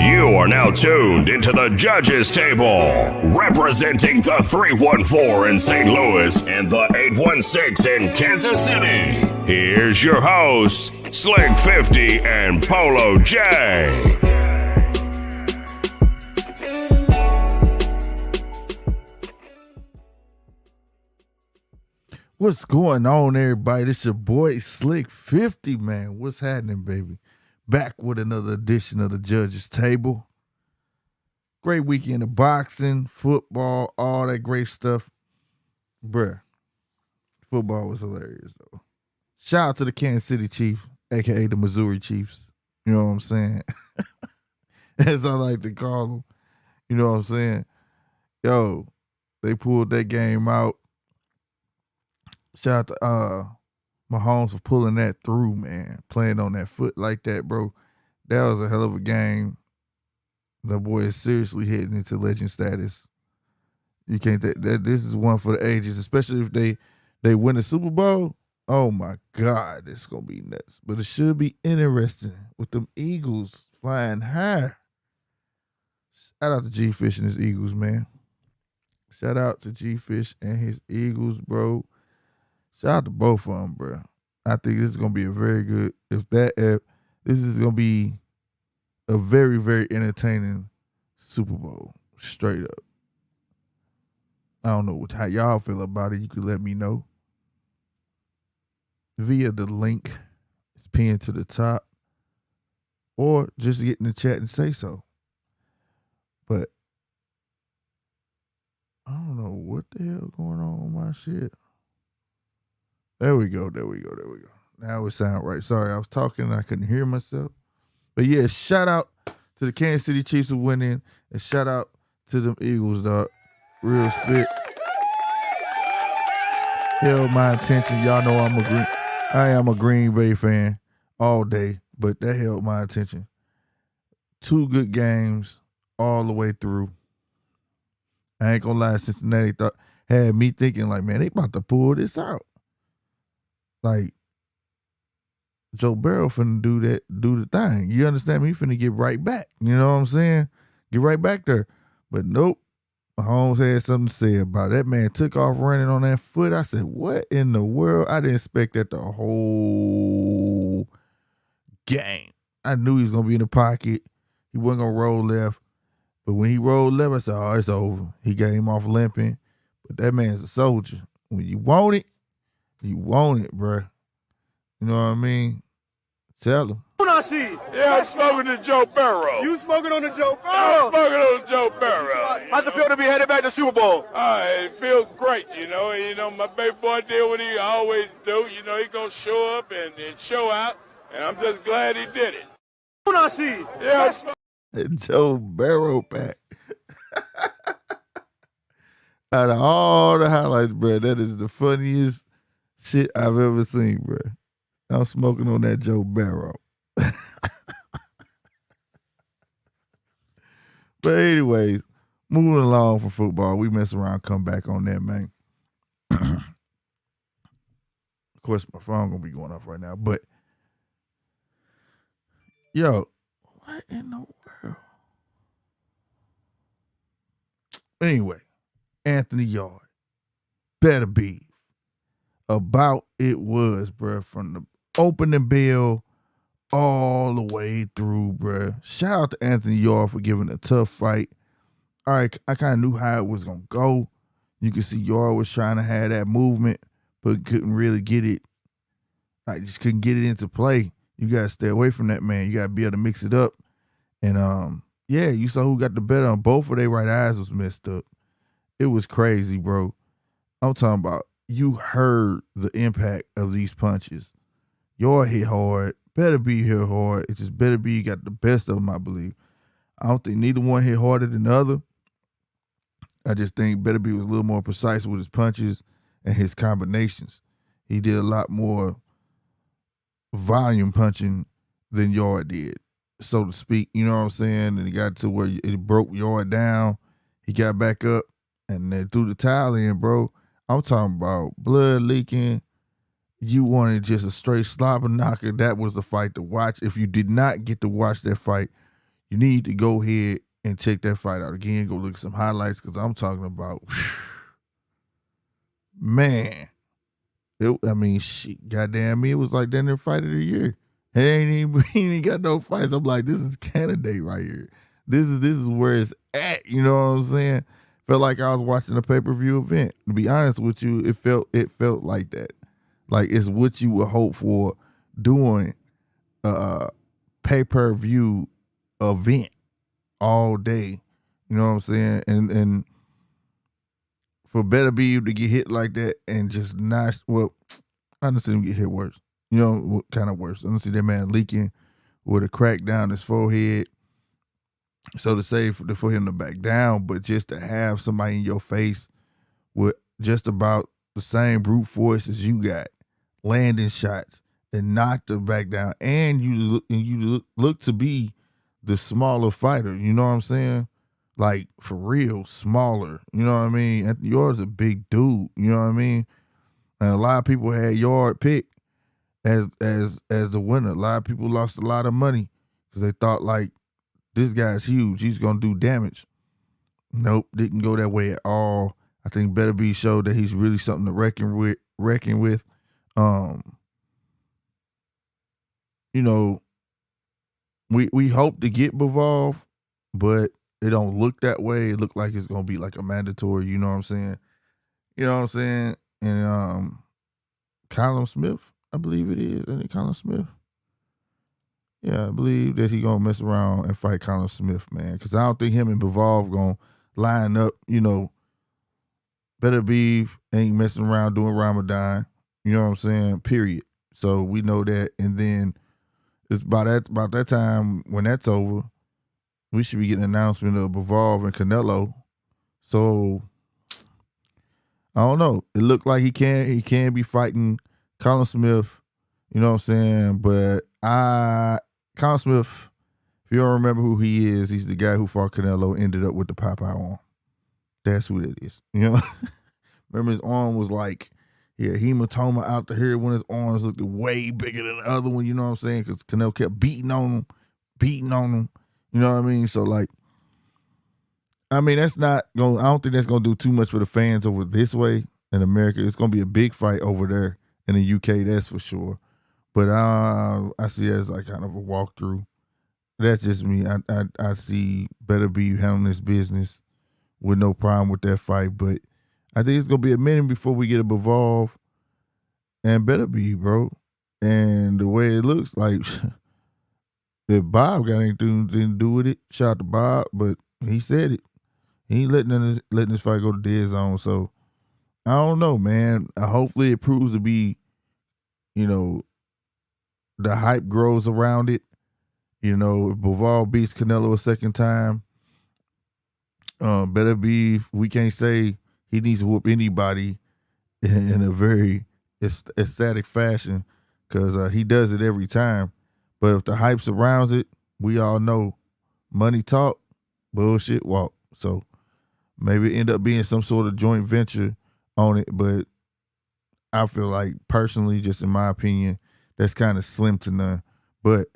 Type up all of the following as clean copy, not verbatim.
You are now tuned into the judges table, representing the 314 in St. Louis and the 816 in Kansas City. Here's your hosts, Slick 50 and Polo J. What's going on, everybody? It's your boy Slick 50, man. What's happening, baby? Back with another edition of the Judges Table. Great weekend of boxing, football, all that great stuff. Bruh, football was hilarious, though. Shout out to the Kansas City Chiefs, a.k.a. the Missouri Chiefs. You know what I'm saying? As I like to call them. You know what I'm saying? Yo, they pulled that game out. Shout out to Mahomes for pulling that through, man. Playing on that foot like that, bro. That was a hell of a game. The boy is seriously heading into legend status. You can't that. This is one for the ages, especially if they win the Super Bowl. Oh my God, it's gonna be nuts. But it should be interesting with them Eagles flying high. Shout out to G-Fish and his Eagles, man. Shout out to G-Fish and his Eagles, bro. Shout out to both of them, bro. I think this is gonna be a very good. This is gonna be a very, very entertaining Super Bowl. Straight up. I don't know how y'all feel about it. You could let me know via the link. It's pinned to the top, or just get in the chat and say so. But I don't know what the hell going on with my shit. There we go. Now it sounds right. Sorry, I was talking and I couldn't hear myself. But yeah, shout out to the Kansas City Chiefs for winning, and shout out to them Eagles, dog. Real spit. Held my attention. Y'all know I am a Green Bay fan all day, but that held my attention. 2 good games all the way through. I ain't gonna lie, Cincinnati had me thinking like, man, they about to pull this out. Like, Joe Burrow finna do the thing. You understand me? He finna get right back. You know what I'm saying? Get right back there. But nope. Mahomes had something to say about it. That man took off running on that foot. I said, what in the world? I didn't expect that the whole game. I knew he was gonna be in the pocket. He wasn't gonna roll left. But when he rolled left, I said, oh, it's over. He got him off limping. But that man's a soldier. When you want it, you want it, bruh. You know what I mean? Tell him. Yeah, I'm smoking the Joe Burrow. You smoking on the Joe I'm Burrow? smoking on the Joe Burrow. How's it feel to be headed back to Super Bowl? It feels great, you know. My baby boy did what he always do. You know, he gonna show up and show out, and I'm just glad he did it. Yeah, I'm smoking. Joe Burrow pack. Out of all the highlights, bro, that is the funniest shit I've ever seen, bro. I'm smoking on that Joe Burrow. But anyways, moving along from football, we mess around, come back on that, man. Of course, my phone gonna be going off right now, but yo, what in the world? Anyway, Anthony Yard, better be about it was, bruh, from the opening bell all the way through, bruh. Shout out to Anthony Yard for giving a tough fight. All right, I kind of knew how it was going to go. You could see Yard was trying to have that movement, but couldn't really get it. Just couldn't get it into play. You got to stay away from that, man. You got to be able to mix it up. And, yeah, you saw who got the better on both of their right eyes was messed up. It was crazy, bro. I'm talking about you heard the impact of these punches. Yard hit hard. Better be hit hard. It just better be you got the best of them, I believe. I don't think neither one hit harder than the other. I just think Better Be was a little more precise with his punches and his combinations. He did a lot more volume punching than Yard did, so to speak. You know what I'm saying? And he got to where it broke Yard down. He got back up and they threw the towel in, bro. I'm talking about blood leaking. You wanted just a straight slobber knocker. That was the fight to watch. If you did not get to watch that fight, you need to go ahead and check that fight out again. Go look at some highlights because I'm talking about, man. Goddamn me, it was like that in fight of the year. It ain't even he ain't got no fights. I'm like, this is candidate right here. This is where it's at. You know what I'm saying? Felt like I was watching a pay-per-view event. To be honest with you, it felt like that. Like it's what you would hope for doing a pay-per-view event all day. You know what I'm saying? And for Better Be You to get hit like that and just not, well, I didn't see him get hit worse. You know, what kind of worse. I didn't see that man leaking with a crack down his forehead. So to say for him to back down, but just to have somebody in your face with just about the same brute force as you got, landing shots and not to back down, and you look to be the smaller fighter. You know what I'm saying? Like for real, smaller. You know what I mean? Anthony Yarde's a big dude. You know what I mean? And a lot of people had Yard picked as the winner. A lot of people lost a lot of money because they thought like this guy's huge. He's gonna do damage. Nope, didn't go that way at all. I think Better Be showed that he's really something to reckon with. You know, we hope to get Bivol, but it don't look that way. It look like it's gonna be like a mandatory. You know what I'm saying? You know what I'm saying? And Colin Smith, I believe it is. Isn't it Colin Smith? Yeah, I believe that he gonna mess around and fight Colin Smith, man. Because I don't think him and Bivol gonna line up. You know, Better Be ain't messing around doing Ramadan. You know what I'm saying? Period. So we know that, and then it's about that time when that's over, we should be getting an announcement of Bivol and Canelo. So I don't know. It looked like he can be fighting Colin Smith. You know what I'm saying? But Colin Smith, if you don't remember who he is, he's the guy who fought Canelo, ended up with the Popeye arm. That's who that is. You know? Remember his arm was like, hematoma out the here when his arms looked way bigger than the other one, you know what I'm saying? Because Canelo kept beating on him. You know what I mean? So, like, I mean, I don't think that's going to do too much for the fans over this way in America. It's going to be a big fight over there in the UK, that's for sure. But I see it as like kind of a walkthrough. That's just me. I see Better Be handling this business with no problem with that fight. But I think it's going to be a minute before we get a Bivol and Better Be, bro. And the way it looks like, if Bob got anything to do with it, shout out to Bob, but he said it. He ain't letting this fight go to dead zone. So I don't know, man. Hopefully it proves to be, you know, the hype grows around it. You know, if Bivol beats Canelo a second time, Better Be, we can't say he needs to whoop anybody in a very ecstatic fashion because he does it every time. But if the hype surrounds it, we all know money talk, bullshit walk. So maybe it end up being some sort of joint venture on it. But I feel like personally, just in my opinion, that's kind of slim to none. But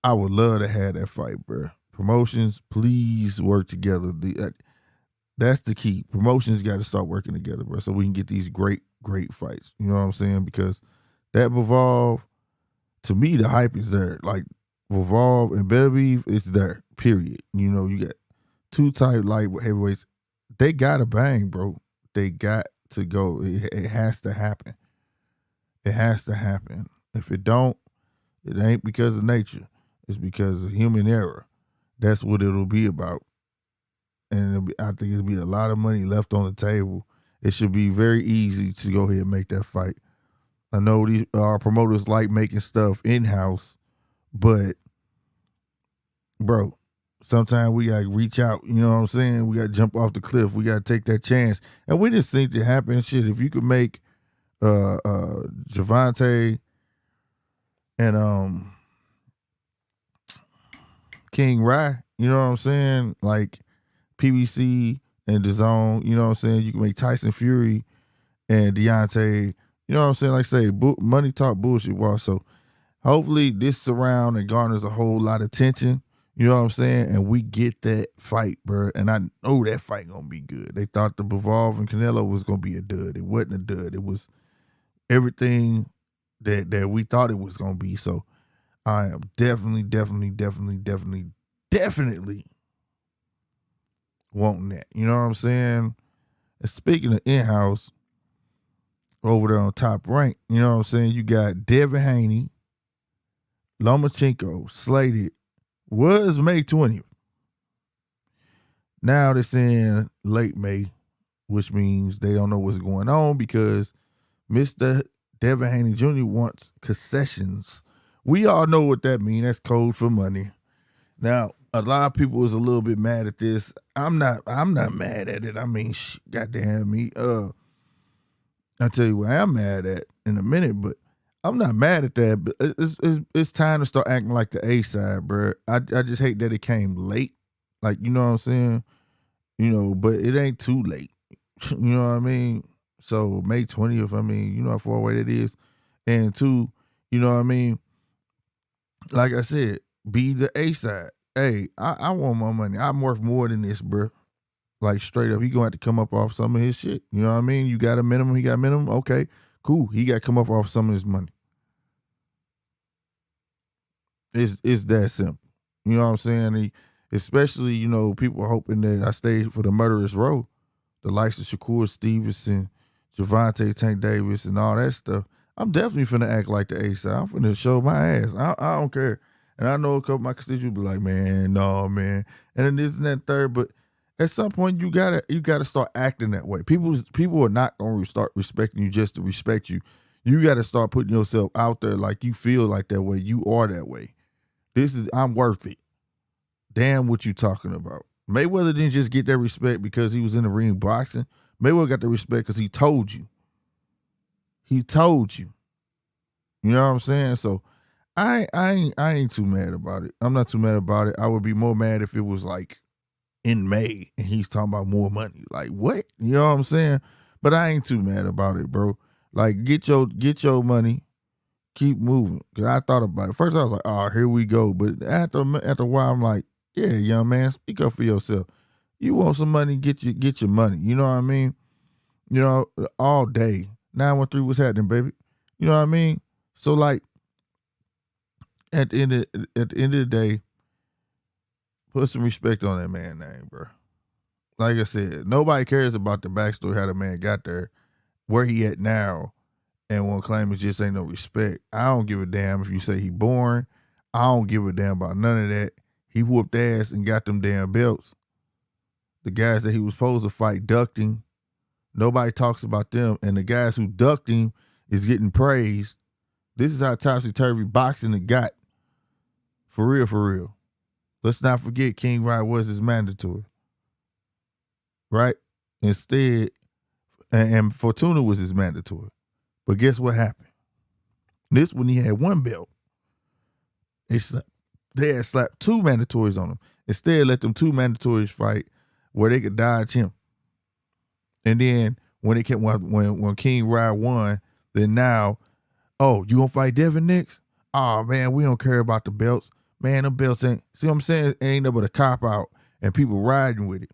I would love to have that fight, bro. Promotions, please work together. That's the key. Promotions got to start working together, bro, so we can get these great fights. You know what I'm saying? Because that Bivol, to me, the hype is there. Like, Bivol and Better Be, it's there, period. You know, you got two tight light heavyweights. They got to bang, bro. They got to go. It has to happen. It has to happen. If it don't, it ain't because of nature. It's because of human error. That's what it'll be about. And I think it'll be a lot of money left on the table. It should be very easy to go ahead and make that fight. I know our promoters like making stuff in-house, but, bro, sometimes we got to reach out. You know what I'm saying? We got to jump off the cliff. We got to take that chance. And we just think it happen. Shit, if you could make Javante and King Rye, you know what I'm saying? Like PBC and DAZN, you know what I'm saying? You can make Tyson Fury and Deontay, you know what I'm saying? Like say, money talk, bullshit walk. So hopefully this surround and garners a whole lot of attention. You know what I'm saying? And we get that fight, bro. And I know that fight gonna be good. They thought the Bivol and Canelo was gonna be a dud. It wasn't a dud. It was everything that we thought it was gonna be. So I am definitely wanting that. You know what I'm saying? And speaking of in-house, over there on Top Rank, you know what I'm saying? You got Devin Haney, Lomachenko slated was May 20th. Now they're saying late May, which means they don't know what's going on because Mr. Devin Haney Jr. wants concessions. We all know what that means. That's code for money. Now, a lot of people is a little bit mad at this. I'm not mad at it. I mean, goddamn me. I'll tell you what I'm mad at in a minute, but I'm not mad at that. But it's time to start acting like the A side, bro. I just hate that it came late. Like, you know what I'm saying? You know, but it ain't too late. You know what I mean? So May 20th, I mean, you know how far away that is. And two, you know what I mean? Like I said, be the A side. Hey, I want my money. I'm worth more than this, bro. Like straight up, he gonna have to come up off some of his shit. You know what I mean? You got a minimum, he got a minimum. Okay, cool. He got to come up off some of his money. It's that simple. You know what I'm saying? Especially, you know, people hoping that I stay for the murderous row. The likes of Shakur Stevenson, Javante Tank Davis, and all that stuff. I'm definitely finna act like the A side. I'm finna show my ass. I don't care. And I know a couple of my constituents be like, man, no, man. And then this and that third, but at some point you gotta start acting that way. People are not gonna start respecting you just to respect you. You gotta start putting yourself out there like you feel like that way. You are that way. I'm worth it. Damn what you talking about. Mayweather didn't just get that respect because he was in the ring boxing. Mayweather got the respect because he told you. He told you. You know what I'm saying? So I ain't too mad about it. I'm not too mad about it. I would be more mad if it was like in May and he's talking about more money. Like what? You know what I'm saying? But I ain't too mad about it, bro. Like get your money, keep moving. Cause I thought about it. First I was like, oh, here we go. But after a while, I'm like, yeah, young man, speak up for yourself. You want some money, get your money. You know what I mean? You know, all day. 913, what's happening, baby? You know what I mean? So like at the end of the day, put some respect on that man's name, bro. Like I said, nobody cares about the backstory, how the man got there, where he at now, and one claim it just ain't no respect. I don't give a damn if you say he born. I don't give a damn about none of that. He whooped ass and got them damn belts. The guys that he was supposed to fight ducked him. Nobody talks about them. And the guys who ducked him is getting praised. This is how topsy-turvy boxing it got. For real, for real. Let's not forget King Rye was his mandatory. Right? Instead, and Fortuna was his mandatory. But guess what happened? This when he had one belt. They had slapped two mandatories on him. Instead, let them two mandatories fight where they could dodge him. And then when King Rye won, then now, oh, you gonna fight Devin next? Oh man, we don't care about the belts. Man, them belts ain't, see what I'm saying? It ain't nothing but a cop out and people riding with it.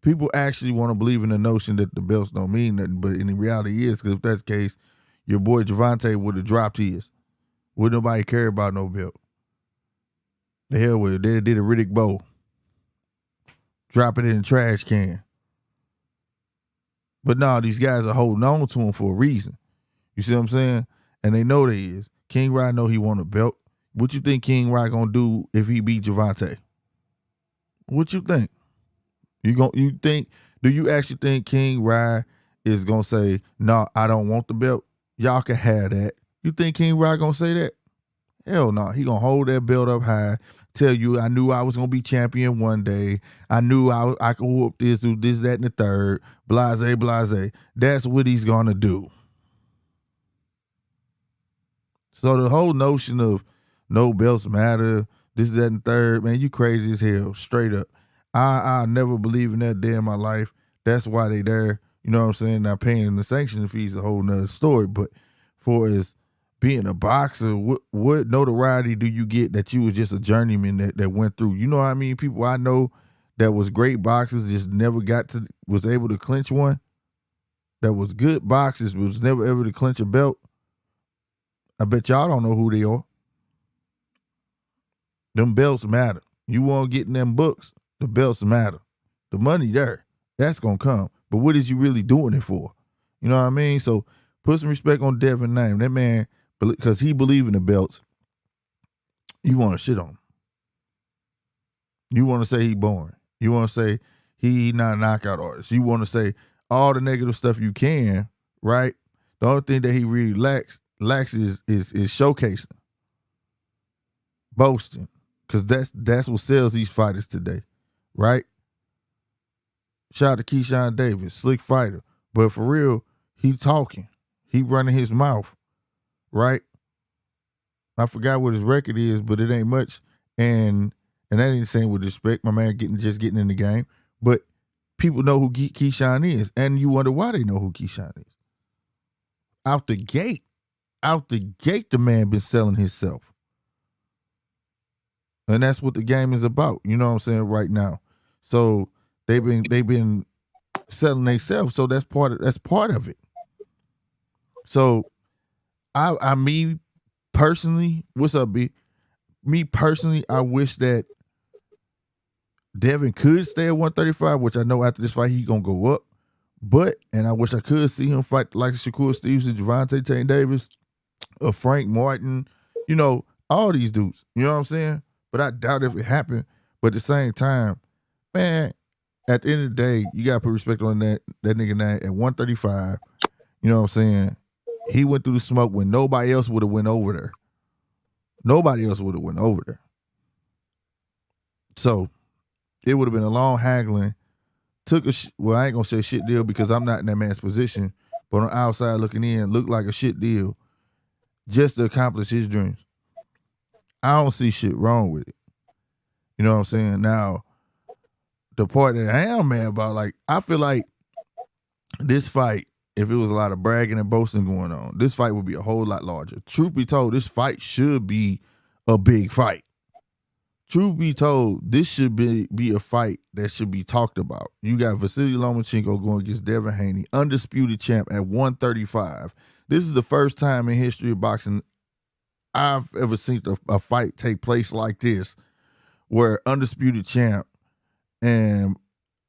People actually want to believe in the notion that the belts don't mean nothing, but in the reality is, because if that's the case, your boy Javante would have dropped his. Would nobody care about no belt? The hell with it. They did a Riddick Bowe. Drop it in the trash can. But no, these guys are holding on to him for a reason. You see what I'm saying? And they know they is. King Rye know he want a belt. What you think King Rye gonna do if he beat Javante? What you think? Do you actually think King Rye is gonna say, no, I don't want the belt? Y'all can have that. You think King Rye gonna say that? Hell no. He gonna hold that belt up high, tell you, I knew I was gonna be champion one day. I knew I could whoop this, do this, that, and the third. Blase, blase. That's what he's gonna do. So the whole notion of no belts matter, this, that, and the third, man, you crazy as hell, straight up. I never believe in that day in my life. That's why they there. You know what I'm saying? Now paying the sanction fees is a whole nother story. But for as being a boxer, what notoriety do you get that you was just a journeyman that went through? You know how I mean? People I know that was great boxers just never was able to clinch one. That was good boxers, but was never able to clinch a belt. I bet y'all don't know who they are. Them belts matter. You want getting them books, the belts matter. The money there, that's gonna come. But what is you really doing it for? You know what I mean? So put some respect on Devin name. That man, because he believe in the belts, you want to shit on him. You want to say he boring. You want to say he not a knockout artist. You want to say all the negative stuff you can, right? The only thing that he really lacks is showcasing, boasting, because that's what sells these fighters today, right? Shout out to Keyshawn Davis, slick fighter, but for real, he talking, he running his mouth, right? I forgot what his record is, but it ain't much, and that ain't saying with respect. My man just getting in the game, but people know who Keyshawn is, and you wonder why they know who Keyshawn is. Out the gate, the man been selling himself. And that's what the game is about. You know what I'm saying right now. So they've been selling themselves. So that's part of it. So me personally, what's up, B? Me personally, I wish that Devin could stay at 135, which I know after this fight he gonna go up. And I wish I could see him fight like Shakur Stevenson, Gervonta Tank Davis, or Frank Martin, you know, all these dudes. You know what I'm saying? But I doubt if it happened. But at the same time, man, at the end of the day, you gotta put respect on that nigga name at 135. You know what I'm saying? He went through the smoke when nobody else would have went over there. Nobody else would have went over there. So it would have been a long haggling. I ain't gonna say shit deal because I'm not in that man's position, but on the outside looking in, looked like a shit deal just to accomplish his dreams. I don't see shit wrong with it. You know what I'm saying? Now, the part that I am mad about, like, I feel like this fight, if it was a lot of bragging and boasting going on, this fight would be a whole lot larger. Truth be told, this fight should be a big fight. Truth be told, this should be a fight that should be talked about. You got Vasily Lomachenko going against Devin Haney, undisputed champ at 135. This is the first time in history of boxing I've ever seen a fight take place like this, where undisputed champ and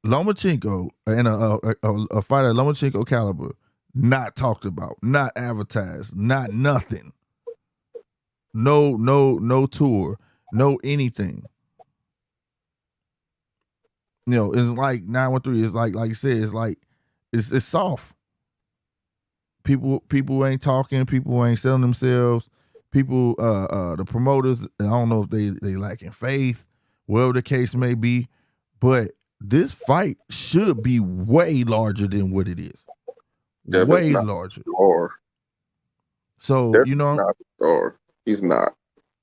Lomachenko and a fighter Lomachenko caliber not talked about, not advertised, not nothing. No tour. No anything. You know, it's like 913. It's like you said, it's like it's soft. People ain't talking, people ain't selling themselves. People, the promoters, I don't know if they lacking faith, whatever the case may be, but this fight should be way larger than what it is. Way larger. So, you know, not a star. He's not.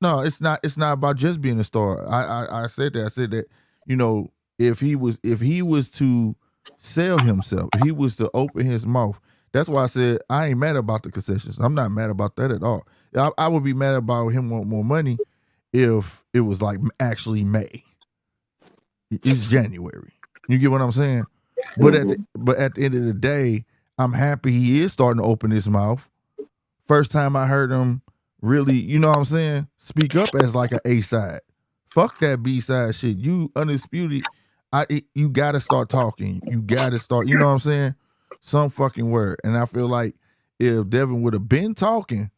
No, it's not about just being a star. I said that. I said that, you know, if he was to sell himself, if he was to open his mouth, that's why I said I ain't mad about the concessions. I'm not mad about that at all. I would be mad about him wanting more money if it was like actually May. It's January. You get what I'm saying? But at the end of the day, I'm happy he is starting to open his mouth. First time I heard him really, you know what I'm saying, speak up as like an A side. Fuck that B side shit. You undisputed. You gotta start talking. You gotta start. You know what I'm saying? Some fucking word. And I feel like if Devin would have been talking,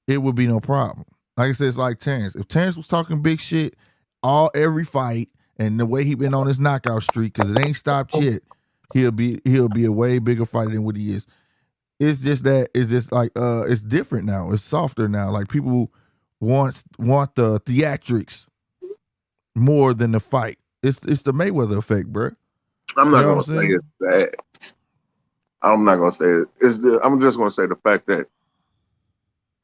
it would be no problem. Like I said, it's like Terence. If Terence was talking big shit every fight, and the way he been on his knockout streak, because it ain't stopped yet, he'll be a way bigger fighter than what he is. It's just like it's different now. It's softer now. Like people want the theatrics more than the fight. It's the Mayweather effect, bro. I'm not gonna say it's that. I'm not gonna say it. I'm just gonna say the fact that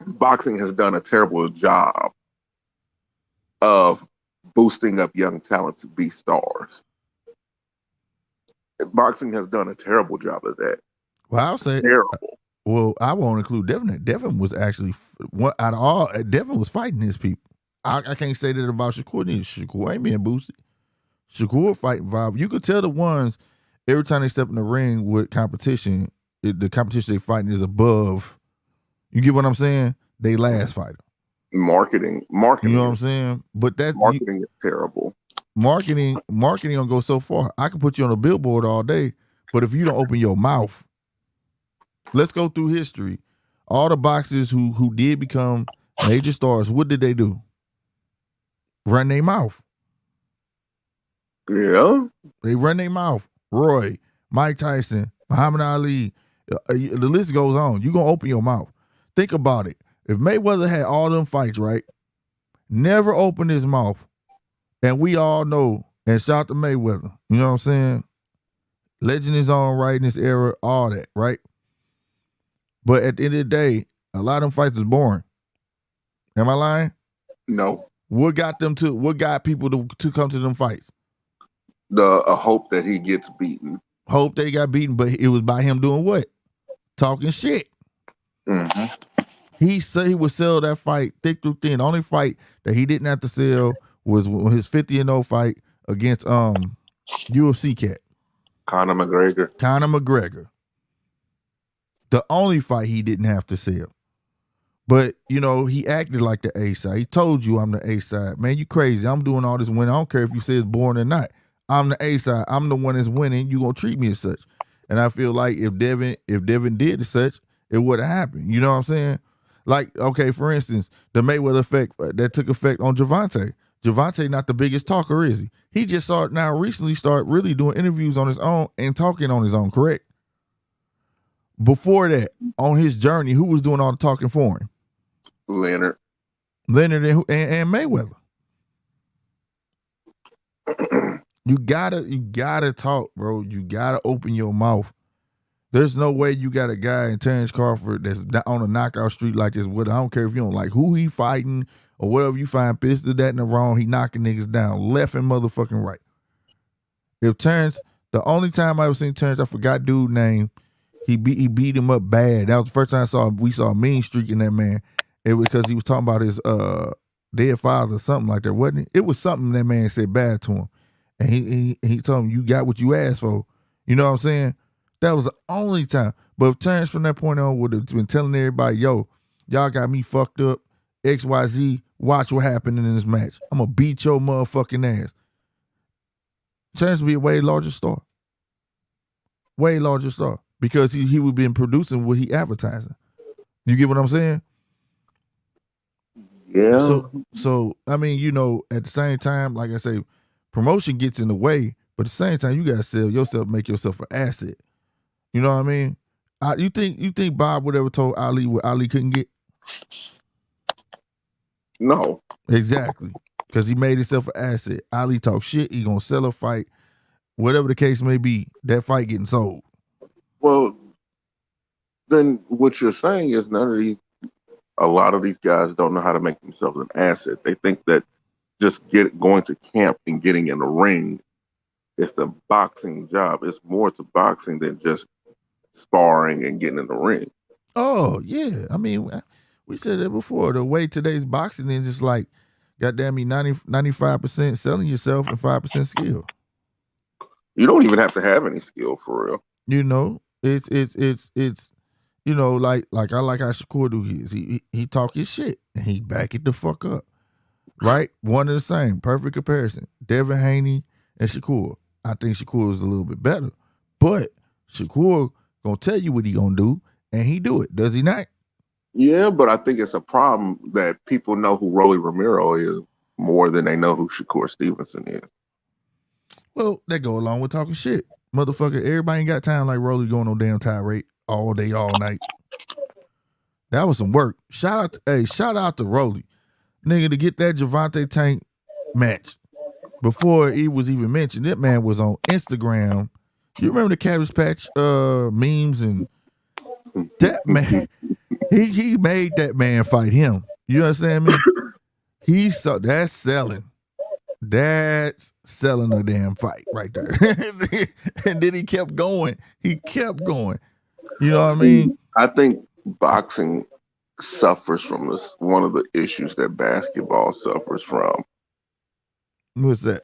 boxing has done a terrible job of boosting up young talent to be stars. Boxing has done a terrible job of that. Well, I'll say terrible. Well, I won't include Devin. Devin was actually one out of all. Devin was fighting his people. I can't say that about Shakur. Neither. Shakur ain't being boosted. Shakur fighting vibe. You could tell the ones every time they step in the ring with competition, the competition they fighting is above. You get what I'm saying? They last fighter. Marketing. You know what I'm saying? But that's marketing is terrible. Marketing don't go so far. I can put you on a billboard all day, but if you don't open your mouth, let's go through history. All the boxers who did become major stars, what did they do? Run their mouth. Yeah. They run their mouth. Roy, Mike Tyson, Muhammad Ali, the list goes on. You're going to open your mouth. Think about it. If Mayweather had all them fights, right, never opened his mouth, and we all know, and shout to Mayweather, you know what I'm saying? Legend is on right in this era, all that, right? But at the end of the day, a lot of them fights is boring. Am I lying? No. What got people to come to them fights? The hope that he gets beaten. Hope that he got beaten, but it was by him doing what? Talking shit. Mm-hmm. He said he would sell that fight thick through thin. The only fight that he didn't have to sell was his 50-0 fight against UFC cat. Conor McGregor. The only fight he didn't have to sell. But, you know, he acted like the A side. He told you I'm the A side. Man, you crazy. I'm doing all this winning. I don't care if you say it's boring or not. I'm the A side. I'm the one that's winning. You gonna treat me as such. And I feel like if Devin did as such, it would have happened. You know what I'm saying? Like, okay, for instance, the Mayweather effect that took effect on Gervonta. Gervonta not the biggest talker, is he? He just recently started really doing interviews on his own and talking on his own, correct? Before that, on his journey, who was doing all the talking for him? Leonard and Mayweather. You gotta talk, bro. You gotta open your mouth. There's no way you got a guy in Terence Crawford that's on a knockout streak like this. I don't care if you don't like who he fighting or whatever you find pissed at that in the wrong, he knocking niggas down left and motherfucking right. If Terence, the only time I ever seen Terence, I forgot dude name, he beat him up bad. That was the first time we saw a mean streak in that man. It was because he was talking about his dead father or something like that, wasn't it? It was something that man said bad to him. And he told him, you got what you asked for. You know what I'm saying? That was the only time. But if Terence from that point on would have been telling everybody, yo, y'all got me fucked up, XYZ, watch what happened in this match. I'm going to beat your motherfucking ass. Terence would be a way larger star. Way larger star. Because he would been producing what he advertising. You get what I'm saying? Yeah. So I mean, you know, at the same time, like I say, promotion gets in the way, but at the same time, you gotta sell yourself, make yourself an asset. You know what I mean? You think Bob would ever told Ali what Ali couldn't get? No. Exactly. Because he made himself an asset. Ali talk shit, he gonna sell a fight, whatever the case may be, that fight getting sold. Well, then what you're saying is a lot of these guys don't know how to make themselves an asset. They think that just going to camp and getting in the ring is the boxing job. It's more to boxing than just sparring and getting in the ring. Oh, yeah. I mean, we said that before. The way today's boxing is just like, goddamn me, 95% selling yourself and 5% skill. You don't even have to have any skill for real. You know, it's you know, like I like how Shakur do his. He talk his shit and he back it the fuck up. Right? One and the same. Perfect comparison. Devin Haney and Shakur. I think Shakur is a little bit better. But Shakur gonna tell you what he gonna do, and he do it. Does he not? Yeah, but I think it's a problem that people know who Rolly Romero is more than they know who Shakur Stevenson is. Well, that go along with talking shit. Motherfucker, everybody ain't got time like Rolly going on damn tirade all day, all night. That was some work. Shout out to Rolly. Nigga, to get that Gervonta Tank match before it was even mentioned. That man was on Instagram. You remember the Cabbage Patch memes and that man? He made that man fight him. You understand me? That's selling. That's selling a damn fight right there. And then he kept going. You know what I mean? I think boxing suffers from this. One of the issues that basketball suffers from. What's that?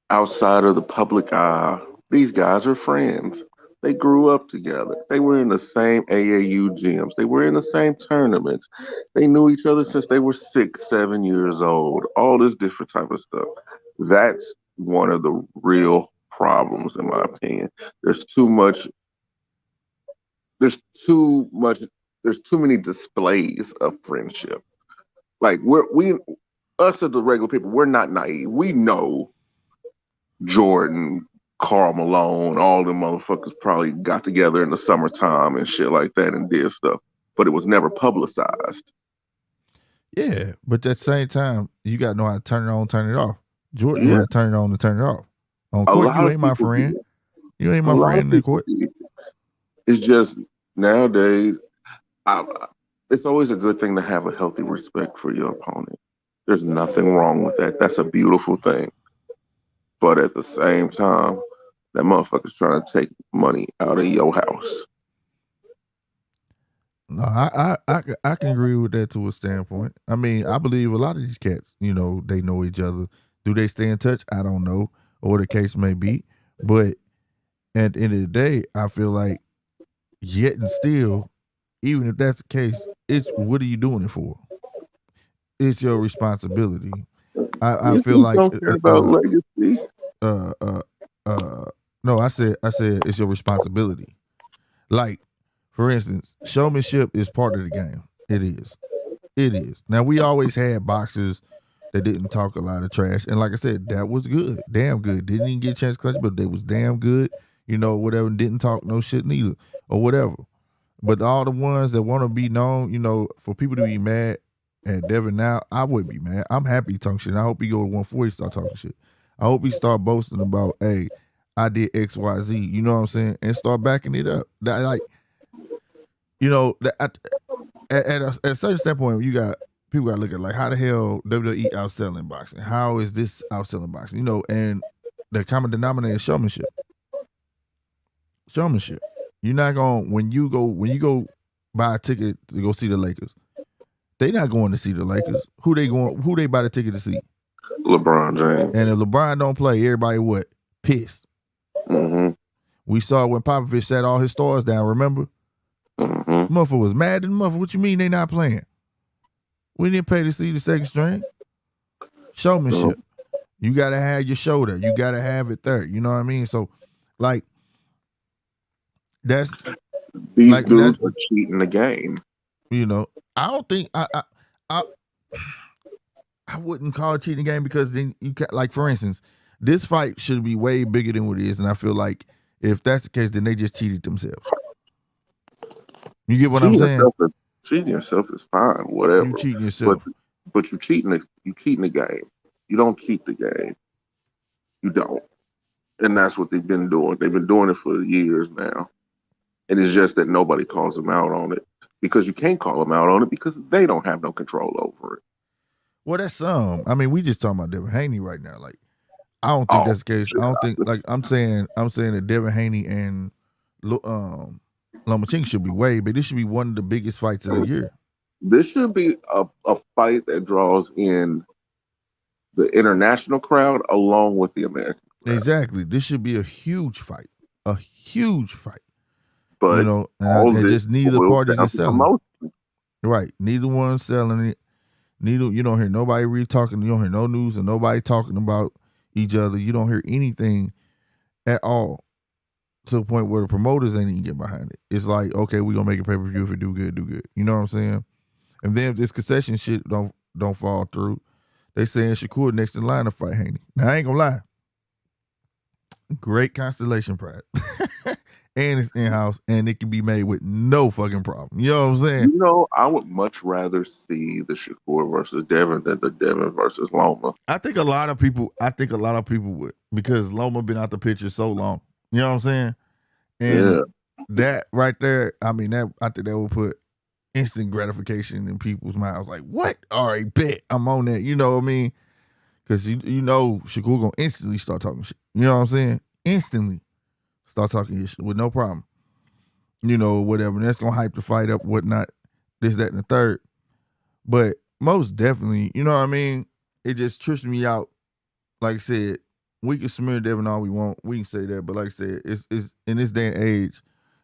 Outside of the public eye, these guys are friends. They grew up together. They were in the same AAU gyms. They were in the same tournaments. They knew each other since they were 6, 7 years old. All this different type of stuff. That's one of the real problems, in my opinion. There's too much. There's too much. There's too many displays of friendship. Like us as the regular people, we're not naive. We know Jordan, Karl Malone, all them motherfuckers probably got together in the summertime and shit like that and did stuff, but it was never publicized. Yeah, but at the same time, you got to know how to turn it on, turn it off. Jordan knew how to turn it on and turn it off. On court, you ain't my friend. You ain't my friend in the court. It's just nowadays, it's always a good thing to have a healthy respect for your opponent. There's nothing wrong with that. That's a beautiful thing. But at the same time, that motherfucker's trying to take money out of your house. No, I can agree with that to a standpoint. I mean, I believe a lot of these cats, they know each other. Do they stay in touch? I don't know, or the case may be. But at the end of the day, I feel like yet and still, even if that's the case, it's what are you doing it for? It's your responsibility. I feel like don't care about legacy. No, I said it's your responsibility. Like, for instance, showmanship is part of the game. It is. Now, we always had boxers that didn't talk a lot of trash, and like I said, that was good, damn good. Didn't even get a chance to clutch, but they was damn good. Whatever. Didn't talk no shit neither, or whatever. But all the ones that want to be known, for people to be mad at Devin now, I would be mad. I'm happy he talk shit. I hope he go to 140 start talking shit. I hope he start boasting about, hey, I did X, Y, Z. You know what I'm saying? And start backing it up. That, at a certain standpoint, people got to look at like how the hell WWE outselling boxing? How is this outselling boxing? And the common denominator is showmanship. Showmanship. You're not going when you go buy a ticket to go see the Lakers. They not going to see the Lakers. Who they buy the ticket to see? LeBron James. And if LeBron don't play, everybody what? Pissed. Mm-hmm. We saw when Popovich sat all his stars down, remember? Mm-hmm. Motherfucker was mad at the motherfucker. What you mean they not playing? We didn't pay to see the second string. Showmanship. You got to have your shoulder. You got to have it there. You know what I mean? So, like, these dudes are cheating the game. I don't think I wouldn't call it cheating game because then you can, like, for instance, this fight should be way bigger than what it is, and I feel like if that's the case, then they just cheated themselves. You get what I'm saying? Cheating yourself is fine, whatever. You cheating yourself, but you cheating the game. You don't cheat the game. You don't, and that's what they've been doing. They've been doing it for years now, and it's just that nobody calls them out on it because you can't call them out on it because they don't have no control over it. Well, that's I mean, we just talking about Devin Haney right now. Like, I don't think that's the case. I don't think, like, I'm saying that Devin Haney and Lomachenko should be way, but this should be one of the biggest fights of the year. This should be a fight that draws in the international crowd along with the American crowd. Exactly. This should be a huge fight. A huge fight. But and just neither party is selling. Right. Neither one's selling it. You don't hear nobody really talking. You don't hear no news and nobody talking about each other. You don't hear anything at all to the point where the promoters ain't even get behind it. It's like, okay, we're gonna make a pay-per-view. If it do good, do good. You know what I'm saying? And then if this concession shit don't fall through, they saying Shakur next in line to fight Haney. Now I ain't gonna lie. Great constellation prize. And it's in-house, and it can be made with no fucking problem. You know what I'm saying? I would much rather see the Shakur versus Devin than the Devin versus Loma. I think a lot of people would, because Loma been out the picture so long. You know what I'm saying? And that right there, I mean, I think that will put instant gratification in people's minds. Like, what? All right, bet. I'm on that. You know what I mean? Because Shakur gonna instantly start talking shit. You know what I'm saying? Instantly start talking shit with no problem. whatever. And that's gonna hype the fight up, whatnot, this, that, and the third. But most definitely, you know what I mean? It just trips me out. Like I said, we can smear Devin all we want. We can say that, but like I said, it's in this day and age,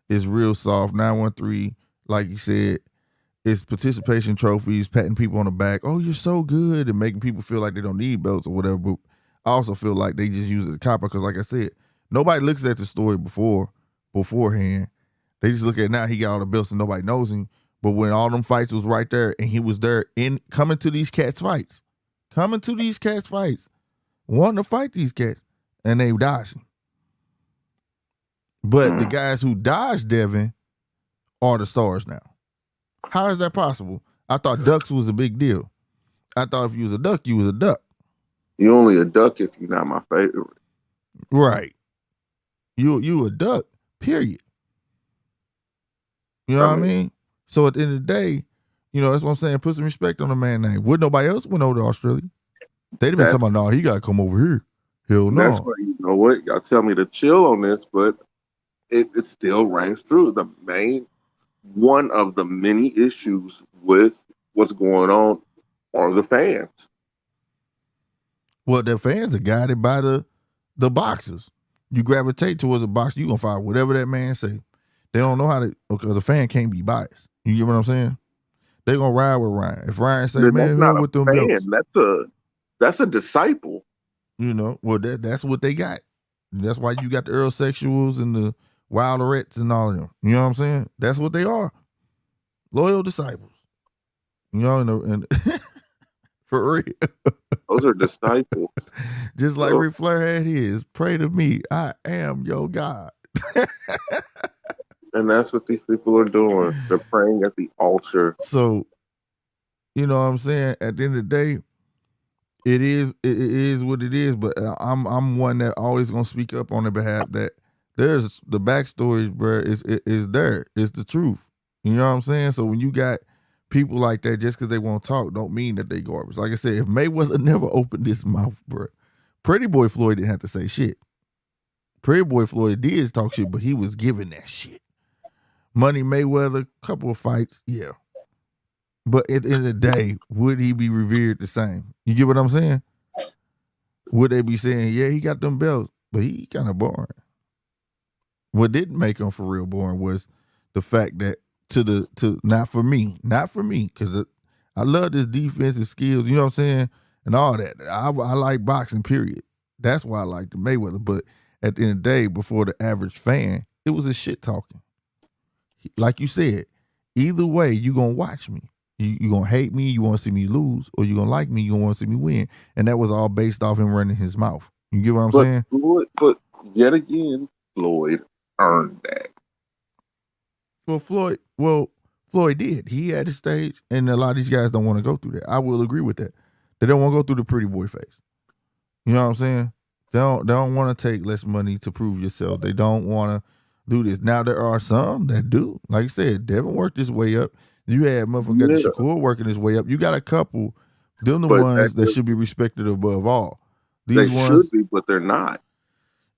it's real soft. 913, like you said, it's participation trophies, patting people on the back. Oh, you're so good, and making people feel like they don't need belts or whatever. But I also feel like they just use it to cop it because, like I said, nobody looks at the story beforehand. They just look at it now. He got all the belts and nobody knows him. But when all them fights was right there and he was there coming to these cats' fights, wanting to fight these cats, and they dodged him. But the guys who dodged Devin are the stars now. How is that possible? I thought ducks was a big deal. I thought if you was a duck, you was a duck. You only a duck if you're not my favorite. Right. You a duck, period. You know what I mean? So at the end of the day, that's what I'm saying. Put some respect on the man's name. Would nobody else went over to Australia? They'd have been talking about, no, he got to come over here. Hell no. That's why, you know what? Y'all tell me to chill on this, but it still rings true. One of the many issues with what's going on are the fans. Well, the fans are guided by the boxers. You gravitate towards a boxer, you're going to find whatever that man say. They don't know how to, because the fan can't be biased. You get what I'm saying? They're going to ride with Ryan. If Ryan say, man, who with them belts? That's a disciple. Well, that's what they got. That's why you got the Earl Sexuals and the Wilderettes and all of them. You know what I'm saying? That's what they are. Loyal disciples. And for real. Those are disciples. Just like Ric Flair had his, pray to me, I am your God. And that's what these people are doing. They're praying at the altar. So, you know what I'm saying? At the end of the day, it is what it is. But I'm one that always gonna speak up on their behalf. That there's the backstory, bro. Is there? It's the truth. You know what I'm saying? So when you got people like that, just because they won't talk, don't mean that they garbage. Like I said, if Mayweather never opened his mouth, bro, Pretty Boy Floyd didn't have to say shit. Pretty Boy Floyd did talk shit, but he was giving that shit. Money Mayweather, couple of fights, yeah. But at the end of the day, would he be revered the same? You get what I'm saying? Would they be saying, yeah, he got them belts, but he kind of boring? What didn't make him for real boring was the fact that not for me, because I love his defensive skills, you know what I'm saying, and all that. I like boxing, period. That's why I like the Mayweather. But at the end of the day, before the average fan, it was a shit talking. Like you said, either way, you gonna watch me. You gonna hate me, you want to see me lose, or you gonna like me, you gonna want to see me win. And that was all based off him running his mouth. You get what I'm saying? But yet again, Floyd earned that. Well, Floyd did. He had his stage, and a lot of these guys don't want to go through that. I will agree with that. They don't want to go through the pretty boy phase. You know what I'm saying? They don't want to take less money to prove yourself. They don't want to do this. Now there are some that do. Like I said, Devin worked his way up. You had motherfucker got Shakur working his way up. You got a couple. Them the ones that should be respected above all. These ones should be, but they're not.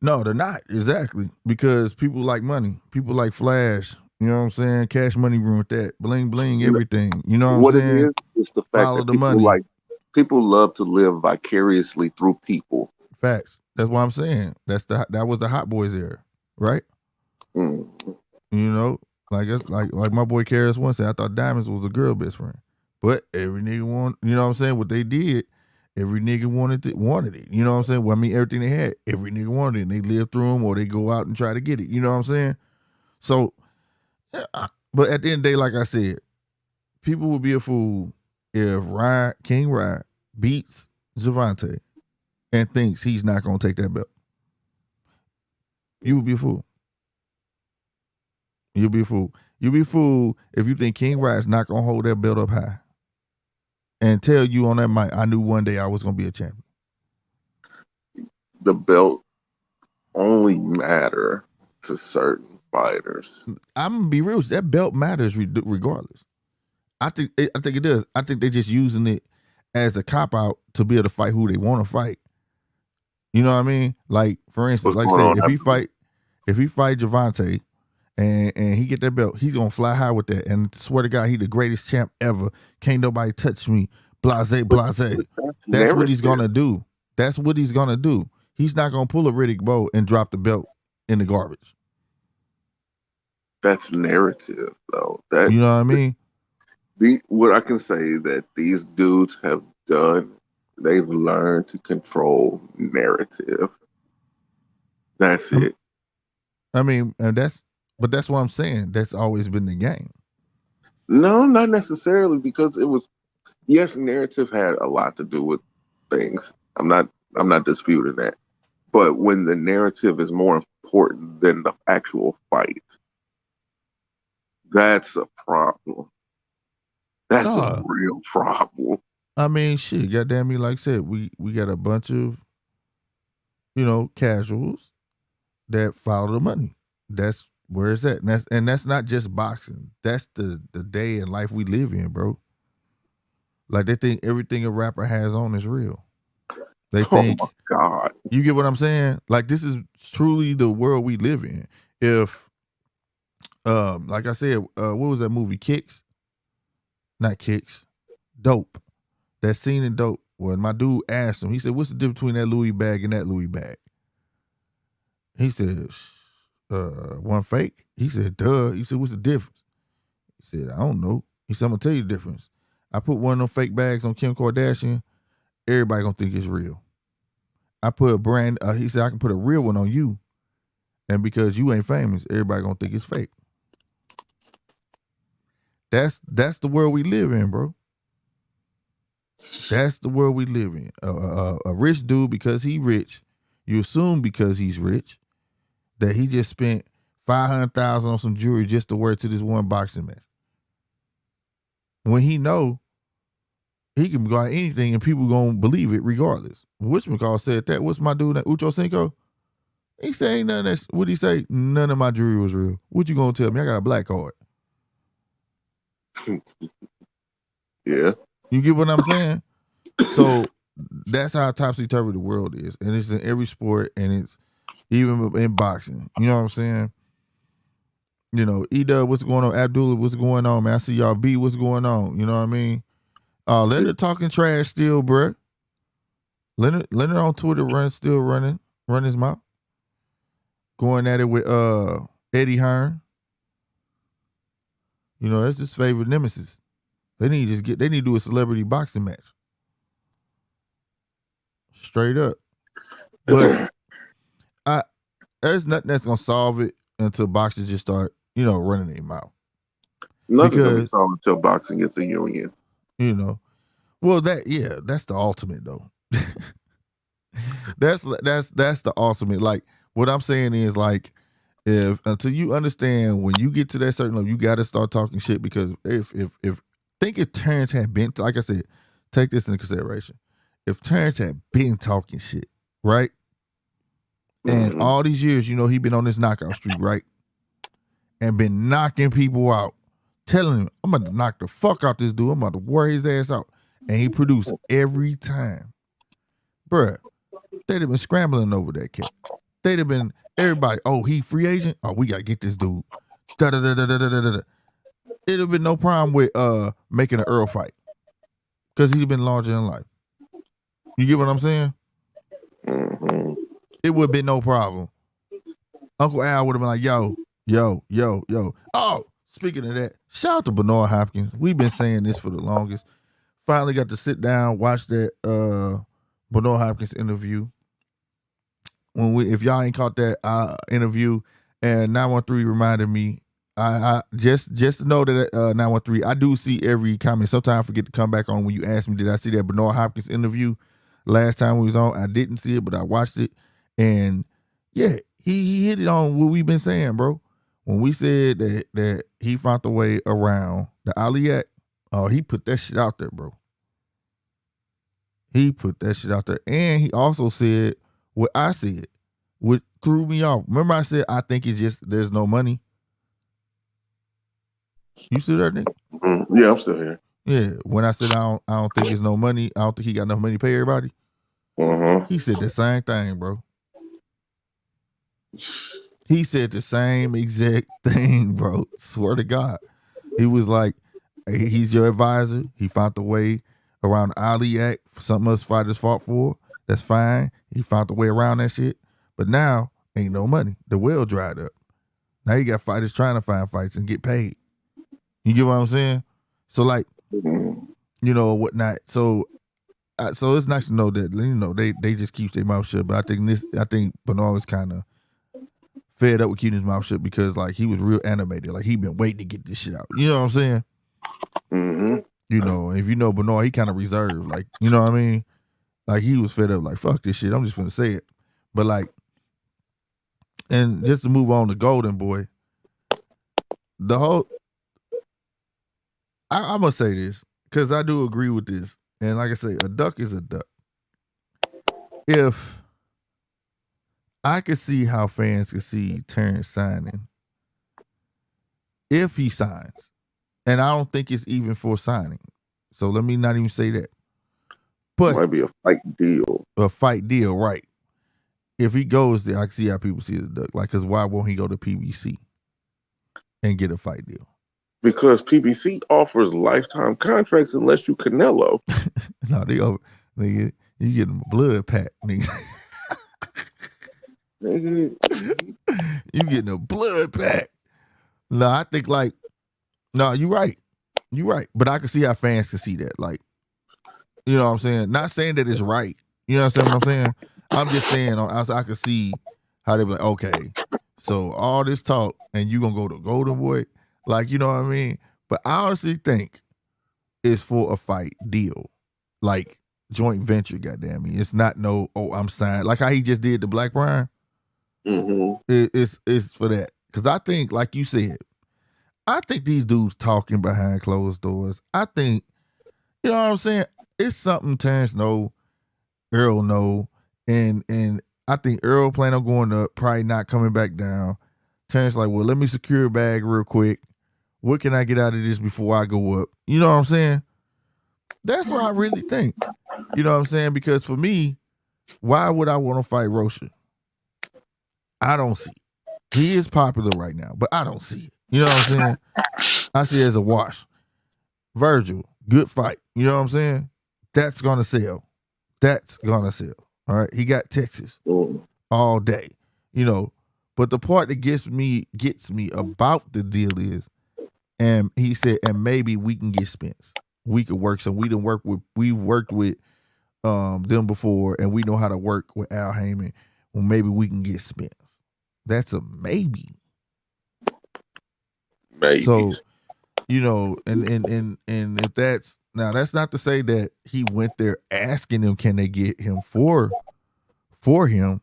No, they're not. Exactly. Because people like money. People like flash. You know what I'm saying? Cash money ruined that. Bling, bling, everything. You know what I'm saying? It is the fact Follow that the money. People love to live vicariously through people. Facts. That's what I'm saying. That was the Hot Boys era, right? Mm. You know, like my boy Karis once said, I thought Diamonds was a girl best friend. But every nigga want, you know what I'm saying? What they did, every nigga wanted it. You know what I'm saying? Well, I mean, everything they had, every nigga wanted it. And they live through them or they go out and try to get it. You know what I'm saying? So, but at the end of the day, like I said, people would be a fool if King Ryan beats Gervonta and thinks he's not going to take that belt. You would be a fool. You'll be a fool. You'll be a fool if you think King Ryan's not going to hold that belt up high and tell you on that mic, I knew one day I was going to be a champion. The belt only matter to certain fighters. I'm going to be real. That belt matters regardless. I think it does. I think they're just using it as a cop-out to be able to fight who they want to fight. You know what I mean? Like, for instance, like say, if he fight Gervonta and he get that belt, he's gonna fly high with that. And swear to God, he the greatest champ ever. Can't nobody touch me. Blase, blase. That's what he's gonna do. That's what he's gonna do. He's not gonna pull a Riddick Bowe and drop the belt in the garbage. That's narrative, though. You know what I mean? What I can say that these dudes have done, they've learned to control narrative. That's it. I mean, that's what I'm saying. That's always been the game. No, not necessarily, because it was, yes, narrative had a lot to do with things. I'm not disputing that. But when the narrative is more important than the actual fight, that's a problem. That's a real problem. I mean, shit, goddamn me, like I said, we got a bunch of, casuals that follow the money. That's where it's at. And that's not just boxing. That's the day and life we live in, bro. Like, they think everything a rapper has on is real. They think, oh my God. You get what I'm saying? Like, this is truly the world we live in. If, like I said, what was that movie? Kicks? Not Kicks. Dope. That scene in Dope, when my dude asked him, he said, what's the difference between that Louis bag and that Louis bag? He said, one fake? He said, duh. He said, what's the difference? He said, I don't know. He said, I'm going to tell you the difference. I put one of them fake bags on Kim Kardashian, everybody going to think it's real. I put a brand, he said, I can put a real one on you, and because you ain't famous, everybody going to think it's fake. That's the world we live in, bro. That's the world we live in. A rich dude, because he rich, you assume because he's rich, that he just spent $500,000 on some jewelry just to wear to this one boxing match. When he know he can go out anything and people gonna believe it regardless. Whatchamacall said that. What's my dude, that Ucho Cinco? He said ain't none of that. What'd he say? None of my jewelry was real. What you gonna tell me? I got a black card. Yeah. You get what I'm saying? So that's how topsy-turvy the world is. And it's in every sport, and it's even in boxing. You know what I'm saying? E-Dub, what's going on? Abdullah, what's going on, man? I see y'all B, what's going on? You know what I mean? Leonard talking trash still, bruh. Leonard on Twitter still running his mouth. Going at it with Eddie Hearn. That's his favorite nemesis. They need to do a celebrity boxing match. Straight up. But there's nothing that's gonna solve it until boxers just start, running their mouth. Nothing's gonna be solved until boxing gets a union. Well, that's the ultimate though. that's the ultimate. Like, what I'm saying is, like, if until you understand, when you get to that certain level, you got to start talking shit, because if Terrence had been, like I said, take this into consideration. If Terrence had been talking shit, right? And all these years, he been on this knockout streak, right? And been knocking people out, telling him, I'm about to knock the fuck out this dude. I'm about to wear his ass out. And he produced every time. Bruh, they'd have been scrambling over that cat. They'd have been, everybody, oh, he free agent? Oh, we got to get this dude. Da-da-da-da-da-da-da-da. It'd have been no problem with making an Earl fight, because he'd been larger than life. You get what I'm saying? Mm-hmm. It would have been no problem. Uncle Al would have been like, yo. Oh, speaking of that, shout out to Bernard Hopkins. We've been saying this for the longest. Finally got to sit down, watch that Bernard Hopkins interview. If y'all ain't caught that interview, and 913 reminded me, I just know that 913, I do see every comment. Sometimes I forget to come back on when you ask me, did I see that Bernard Hopkins interview last time we was on? I didn't see it, but I watched it. And yeah, he hit it on what we've been saying, bro. When we said that he found the way around the Ali Act, he put that shit out there, bro. He put that shit out there. And he also said what I said, what threw me off. Remember I said, I think it's just there's no money. You still there, nigga? Mm-hmm. Yeah, I'm still here. Yeah, when I said I don't think there's no money, I don't think he got enough money to pay everybody. He said the same thing, bro. He said the same exact thing, bro. Swear to God. He was like, hey, he's your advisor. He found the way around the Ali Act, something us fighters fought for. That's fine. He found the way around that shit. But now, ain't no money. The well dried up. Now you got fighters trying to find fights and get paid. You get what I'm saying? So, like, you know, whatnot. So it's nice to know that, you know, they just keep their mouth shut. But I think Bernard was kind of fed up with keeping his mouth shut because, like, he was real animated. Like, he been waiting to get this shit out. You know what I'm saying? Mm-hmm. You know, if you know Bernard, he kind of reserved. Like, you know what I mean? Like, he was fed up. Like, fuck this shit. I'm just finna say it. But, like, and just to move on to Golden Boy, the whole, I'm gonna say this because I do agree with this. And like I say, a duck is a duck. If I could see how fans could see Terrence signing, if he signs, and I don't think it's even for signing. So let me not even say that. But it might be a fight deal. A fight deal, right? If he goes there, I can see how people see it as a duck. Like, because why won't he go to PBC and get a fight deal? Because PBC offers lifetime contracts unless you Canelo. No, nigga, you get him a blood pack, nigga. You getting a blood pack. No, I think like, no, you right. You right. But I can see how fans can see that. Like, you know what I'm saying? Not saying that it's right. You know what I'm saying? I'm just saying I can see how they be like, okay, so all this talk and you gonna go to Golden Boy? Like, you know what I mean? But I honestly think it's for a fight deal. Like joint venture, goddamn me. It's not no, oh, I'm signed. Like how he just did the Black Brian. Mm-hmm. It's for that. Because I think, like you said, I think these dudes talking behind closed doors. I think, you know what I'm saying? It's something Terrence know, Earl know, and I think Earl plan on going up, probably not coming back down. Terrence like, well, let me secure a bag real quick. What can I get out of this before I go up? You know what I'm saying? That's what I really think. You know what I'm saying? Because for me, why would I want to fight Rocha? I don't see it. He is popular right now, but I don't see it. You know what I'm saying? I see it as a wash. Virgil, good fight. You know what I'm saying? That's going to sell. That's going to sell. All right? He got Texas all day. You know, but the part that gets me about the deal is, and he said, and maybe we can get Spence. We could work some. We've worked with them before, and we know how to work with Al Heyman. Well, maybe we can get Spence. That's a maybe. Maybe. So, you know, and if that's not to say that he went there asking them, can they get him for him,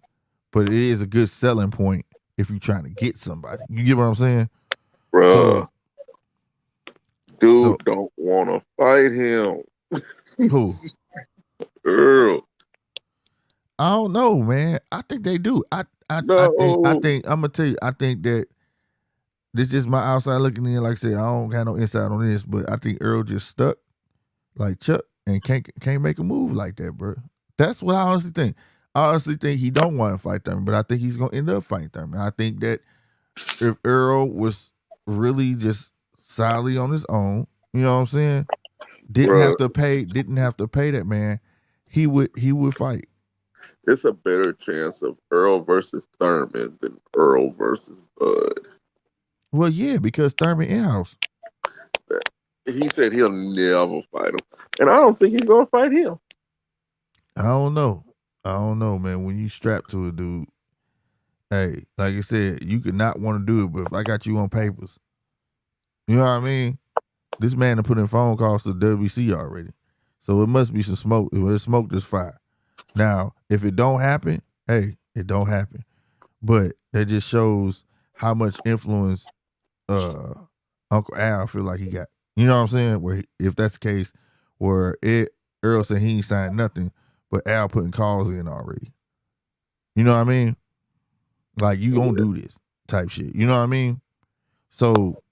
but it is a good selling point if you're trying to get somebody. You get what I'm saying? Bruh. Dude don't want to fight him. Who? Earl. I don't know, man. I think they do. I think I'm gonna tell you. I think that this is my outside looking in. Like I said, I don't got no insight on this, but I think Earl just stuck like Chuck and can't make a move like that, bro. That's what I honestly think. I honestly think he don't want to fight Thurman, but I think he's gonna end up fighting Thurman. I think that if Earl was really just solidly on his own, you know what I'm saying, didn't have to pay that man, he would fight. It's a better chance of Earl versus Thurman than Earl versus Bud. Well, yeah, because Thurman in-house. He said he'll never fight him. And I don't think he's going to fight him. I don't know, man. When you strap to a dude, hey, like I said, you could not want to do it, but if I got you on papers, you know what I mean? This man done put in phone calls to WC already. So it must be some smoke. If there's smoke, there's fire. Now, if it don't happen, hey, it don't happen. But that just shows how much influence Uncle Al feel like he got. You know what I'm saying? Where if that's the case, where Earl said he ain't signed nothing, but Al putting calls in already. You know what I mean? Like, you gonna do this type shit. You know what I mean? So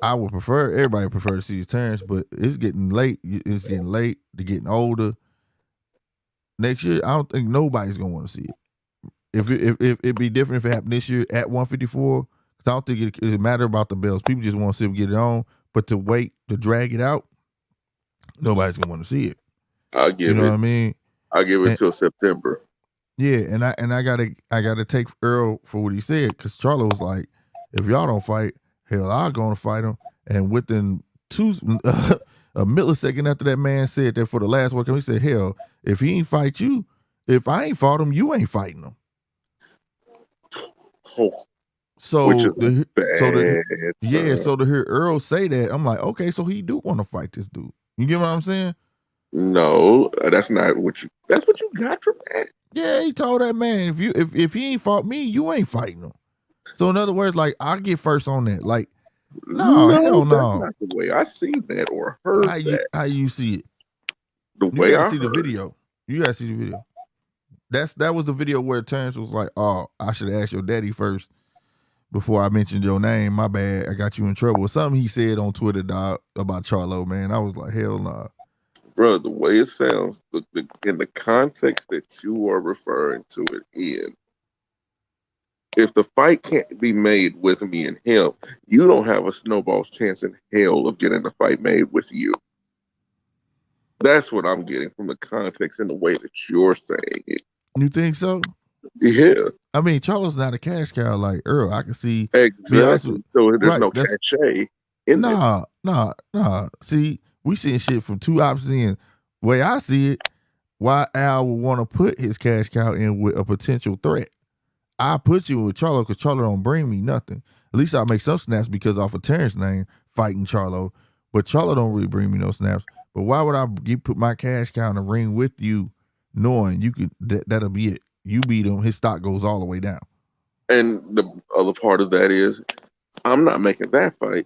I would everybody prefer to see Terrence, but it's getting late. It's getting late. They're getting older. Next year, I don't think nobody's gonna want to see it. if it'd be different if it happened this year at 154. Because I don't think it matter about the belts. People just want to see him get it on. But to wait to drag it out, nobody's gonna want to see it. I'll give You know it. what I mean? I'll give it And- till September. Yeah, and I gotta take Earl for what he said, because Charlo was like, if y'all don't fight, hell, I'll go and fight him. And within a millisecond after that man said that for the last workout, he said, hell, if he ain't fight you, if I ain't fought him, you ain't fighting him. Oh, So which is to bad. so to hear Earl say that, I'm like, okay, so he do want to fight this dude. You get what I'm saying? No, that's not what you. That's what you got from that. Yeah, he told that man, if he ain't fought me, you ain't fighting him. So in other words, like, I'll get first on that. Like, no, hell no. That's not the way I seen that or heard that. How you see it? The You way gotta I see the heard it. video. You gotta see the video. That was the video where Terence was like, oh, I should have asked your daddy first before I mentioned your name. My bad. I got you in trouble. Something he said on Twitter, dog, about Charlo, man. I was like, hell nah. Bro, the way it sounds, in the context that you are referring to it in, if the fight can't be made with me and him, you don't have a snowball's chance in hell of getting the fight made with you. That's what I'm getting from the context and the way that you're saying it. You think so? Yeah, I mean, Charlo's not a cash cow like Earl. I can see. exactly. So there's right, no cachet in there. Nah. See, we seeing shit from two opposite ends. Way I see it, why Al would want to put his cash cow in with a potential threat. I put you with Charlo because Charlo don't bring me nothing. At least I'll make some snaps because off of Terrence's name fighting Charlo. But Charlo don't really bring me no snaps. But why would I put my cash cow in the ring with you, knowing you could that'll be it? You beat him, his stock goes all the way down. And the other part of that is, I'm not making that fight,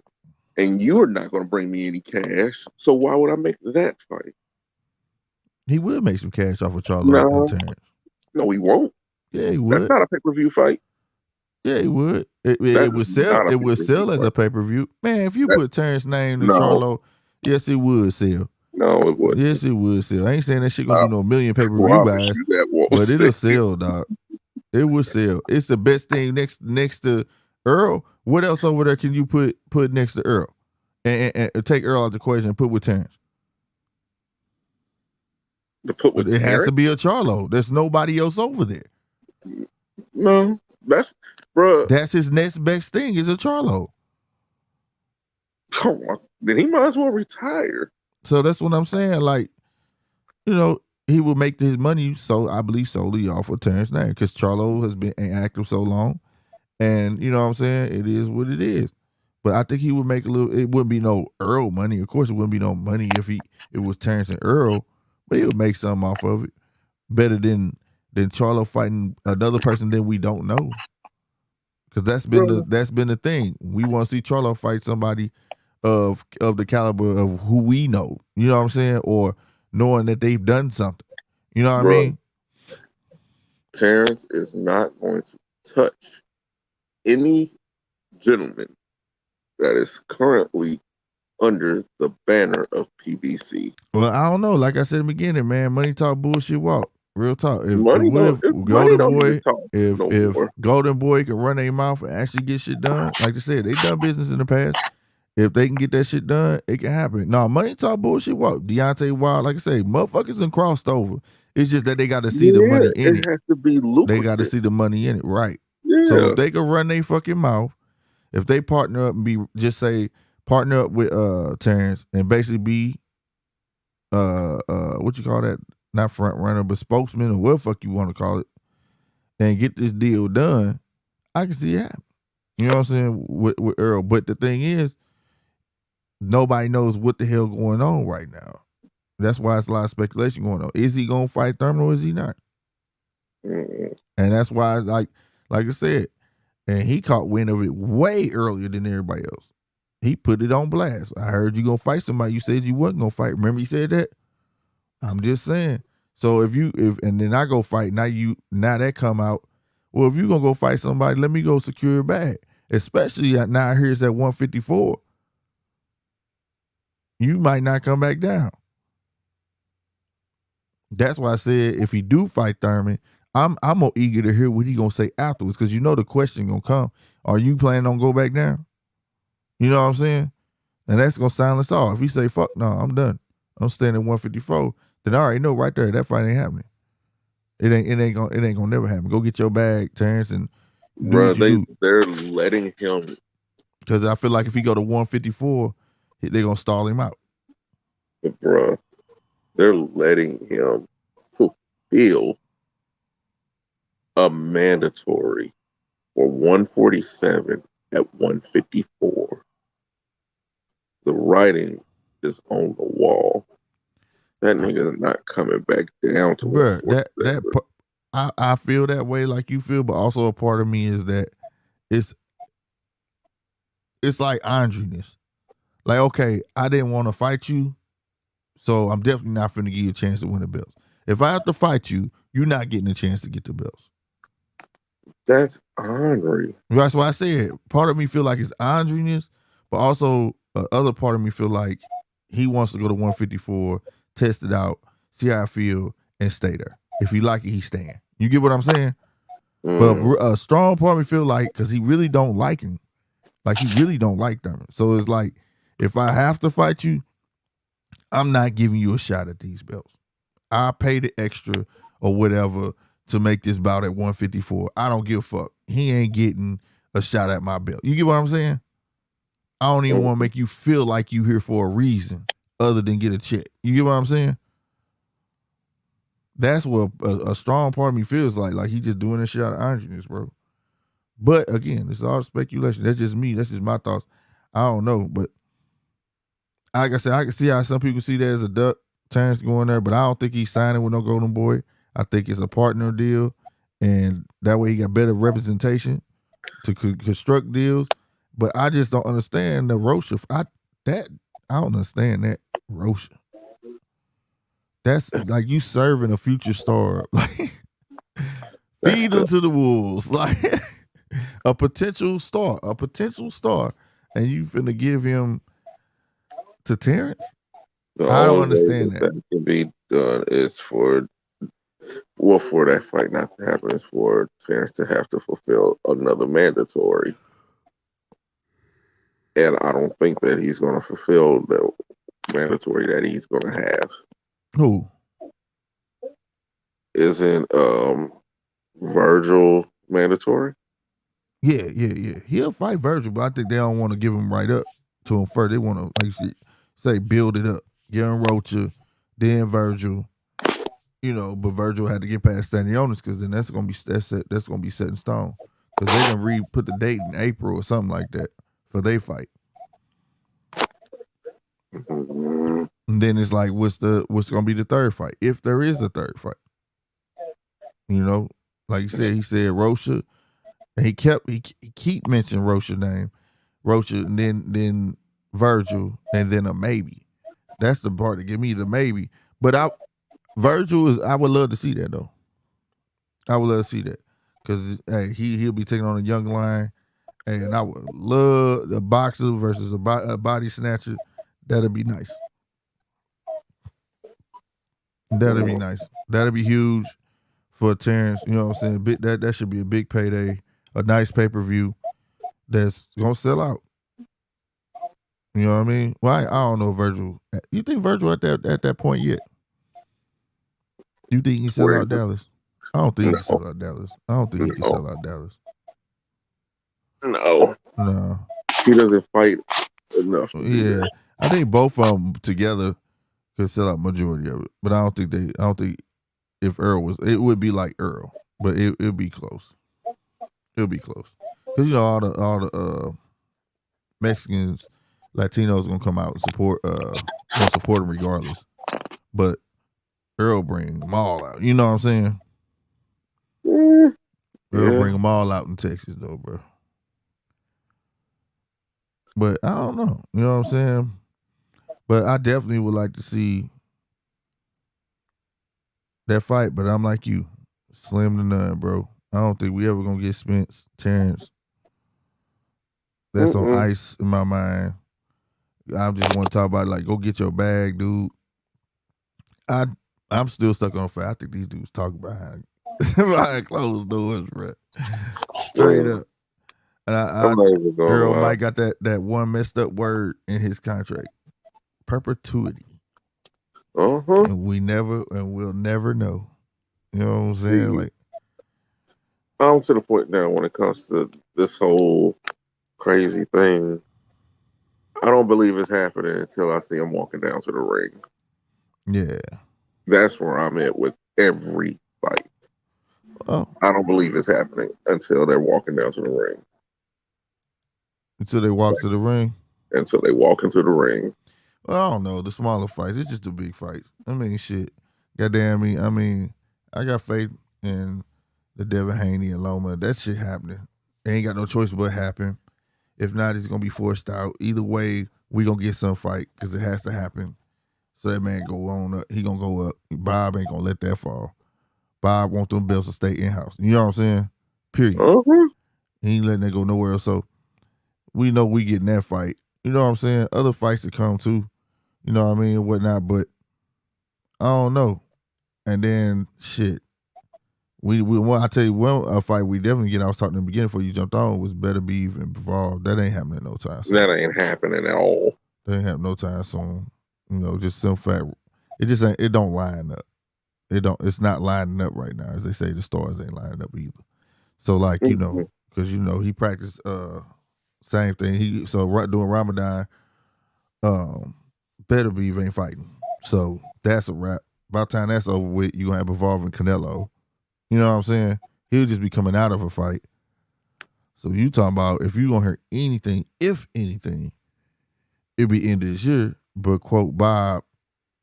and you're not going to bring me any cash. So why would I make that fight? He would make some cash off of Charlo No. and Terrence. No, he won't. Yeah, he would. That's not a pay-per-view fight. Yeah, he would. It would sell. It would sell as a pay-per-view. Man, if you put Terrence's name to Charlo, yes, it would sell. No, it wouldn't. Yes, it would sell. I ain't saying that shit gonna do no million pay-per-view buys, that but it'll sell, dog. It would sell. It's the best thing next to Earl. What else over there can you put next to Earl? And take Earl out the equation and put with Terrence. It has to be a Charlo. There's nobody else over there. No, that's his next best thing is a Charlo. Come on, then he might as well retire. So that's what I'm saying. Like, you know, he will make his money, so I believe solely off of Terrence's name, because Charlo has been active so long, and you know what I'm saying. It is what it is. But I think he would make a little. It wouldn't be no Earl money. Of course, it wouldn't be no money if it was Terrence and Earl. But he would make something off of it, better than Charlo fighting another person that we don't know. Because that's been the thing. We want to see Charlo fight somebody of the caliber of who we know. You know what I'm saying? Or knowing that they've done something. You know what I mean? Terrence is not going to touch any gentleman that is currently under the banner of PBC. Well, I don't know. Like I said in the beginning, man, money talk, bullshit walk. Real talk. If Golden Boy can run their mouth and actually get shit done, like I said, they done business in the past. If they can get that shit done, it can happen. No, money talk, bullshit walk. Deontay Wilder, like I say, motherfuckers done crossed over. It's just that they got to see the money in it. It has to be lucrative. They got to see the money in it, right? Yeah. So if they can run their fucking mouth, if they partner up and partner up with Terrence and basically be what you call that? Not front runner, but spokesman or what the fuck you want to call it, and get this deal done, I can see it happen. You know what I'm saying? With Earl. But the thing is, nobody knows what the hell going on right now. That's why it's a lot of speculation going on. Is he gonna fight Thurman or is he not? Mm-hmm. And that's why, like I said, and he caught wind of it way earlier than everybody else. He put it on blast. I heard you gonna fight somebody. You said you wasn't gonna fight. Remember he said that? I'm just saying. So if and then I go fight, now that come out, well, if you gonna go fight somebody, let me go secure a bag. Especially now here it's at 154. You might not come back down. That's why I said if he do fight Thurman, I'm more eager to hear what he gonna say afterwards, because you know the question gonna come. Are you planning on go back down? You know what I'm saying? And that's gonna silence all. If he say fuck no, I'm done. I'm staying at 154. Then I already know right there that fight ain't happening. It ain't gonna never happen. Go get your bag, Terrence, and do what you do. They're letting him. Because I feel like if he go to 154, they're gonna stall him out. Bruh, they're letting him fulfill a mandatory for 147 at 154. The writing is on the wall. That nigga is not coming back down to Bruh, I feel that way like you feel, but also a part of me is that it's like Andriness. Like, okay, I didn't want to fight you, so I'm definitely not finna give you a chance to win the belts. If I have to fight you, you're not getting a chance to get the belts. That's Andre. That's why I said part of me feel like it's Andriness, but also other part of me feel like he wants to go to 154, test it out, see how I feel, and stay there. If he like it, he's staying. You get what I'm saying? But a strong part of me feel like, because he really don't like him. Like, he really don't like them. So it's like, if I have to fight you, I'm not giving you a shot at these belts. I pay the extra or whatever to make this bout at 154. I don't give a fuck. He ain't getting a shot at my belt. You get what I'm saying? I don't even want to make you feel like you here for a reason other than get a check. You get what I'm saying? That's what a strong part of me feels like. Like, he just doing this shit out of Andriness, bro. But again, it's all speculation. That's just me. That's just my thoughts. I don't know. But like I said, I can see how some people see that as a duck, Terrence going there, but I don't think he's signing with no Golden Boy. I think it's a partner deal, and that way he got better representation to construct deals. But I just don't understand the Rocha. I don't understand that Rocha. That's like you serving a future star. Like, feed him to the wolves. Like, a potential star, and you finna give him to Terrence? I don't understand that. That can be done is for that fight not to happen, is for Terrence to have to fulfill another mandatory. And I don't think that he's going to fulfill the mandatory that he's going to have. Who? Isn't Virgil mandatory? Yeah. He'll fight Virgil, but I think they don't want to give him right up to him first. They want to, like you say, build it up. Give him Rocha, then Virgil. You know, but Virgil had to get past Stanionis, because then that's gonna be set in stone. Because they're gonna put the date in April or something like that for their fight. Mm-hmm. And then it's like, what's gonna be the third fight, if there is a third fight? You know, like you said, he said Rocha, and he keep mentioning Rocha's name, and then Virgil, and then a maybe. That's the part that give me the maybe. But Virgil is, I would love to see that though. I would love to see that, because hey, he'll be taking on a young lion, and I would love a boxer versus a body snatcher. That'd be nice. That'd be nice. That'd be huge for Terrence. You know what I'm saying? That should be a big payday, a nice pay-per-view that's gonna sell out. You know what I mean? Well, I don't know Virgil. You think Virgil at that point yet? You think he can sell out Dallas? I don't think he can sell out Dallas. No. He doesn't fight enough. Yeah, I think both of them together could sell out majority of it, but I don't think if Earl was, it would be like Earl, but it'll be close. It'll be close, because you know all the Mexicans, Latinos gonna come out and support him regardless, but Earl bring them all out. You know what I'm saying? Earl bring them all out in Texas though, bro. But I don't know. You know what I'm saying? But I definitely would like to see that fight. But I'm like you, slim to none, bro. I don't think we ever gonna get Spence, Terrence. That's on ice in my mind. I just want to talk about it, like, go get your bag, dude. I'm still stuck on the fact. I think these dudes talk behind Behind closed doors, bro. Straight up. And I'm not even going Earl to lie. Mike got that one messed up word in his contract. Perpetuity. And we'll never know. You know what I'm saying? Like, I'm to the point now when it comes to this whole crazy thing. I don't believe it's happening until I see him walking down to the ring. yeah. That's where I'm at with every fight. Oh. I don't believe it's happening until they're walking down to the ring. Until they walk to the ring? Until they walk into the ring. Well, I don't know. The smaller fights. It's just the big fights. I mean, shit. Goddamn me. I mean, I got faith in the Devin Haney and Loma. That shit happening. They ain't got no choice but happen. If not, it's going to be forced out. Either way, we going to get some fight because it has to happen. So that man go on up. He going to go up. Bob ain't going to let that fall. Bob want them belts to stay in-house. You know what I'm saying? Period. He ain't letting that go nowhere else. So we know we getting that fight. You know what I'm saying? Other fights to come too. You know what I mean? And whatnot. But I don't know. And then, shit. I tell you, a fight we definitely get. I was talking in the beginning before you jumped on was Better Be Even Evolved. That ain't happening no time soon. That ain't happening at all. That ain't happening no time soon. You know, just some fact. It just ain't. It don't line up. It's not lining up right now. As they say, the stars ain't lining up either. So like, you know, because you know he practiced same thing. Doing Ramadan, Better Be Even ain't fighting. So that's a wrap. By the time that's over with, you gonna have Evolving Canelo. You know what I'm saying? He'll just be coming out of a fight. So you talking about if you gonna hear anything, if anything, it'll be end of this year. But quote Bob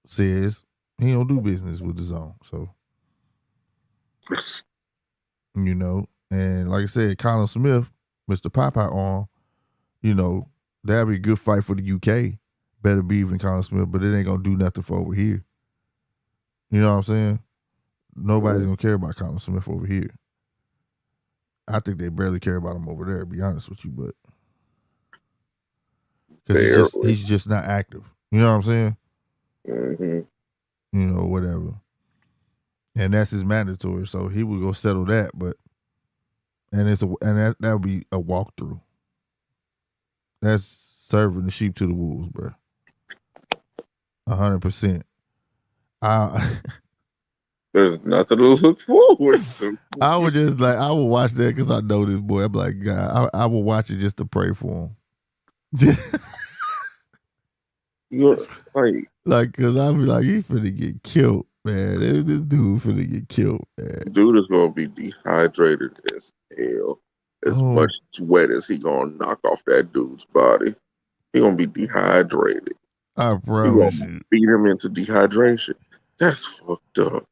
says he don't do business with the zone. So you know, and like I said, Colin Smith, Mr. Popeye on, you know, that'd be a good fight for the UK. Better Be Even Colin Smith, but it ain't gonna do nothing for over here. You know what I'm saying? Nobody's gonna care about Colin Smith over here. I think they barely care about him over there, to be honest with you, but because he's just not active. You know what I'm saying? You know, whatever. And that's his mandatory, so he would go settle that, but that would be a walkthrough. That's serving the sheep to the wolves, bro. 100%. There's nothing to look forward to. I would watch that because I know this boy. I'm like, God, I would watch it just to pray for him. Like, because I'd be like, he finna get killed, man. This dude finna get killed, man. Dude is gonna be dehydrated as hell. As much sweat as he gonna knock off that dude's body. He gonna be dehydrated. I promise you. Beat him into dehydration. That's fucked up.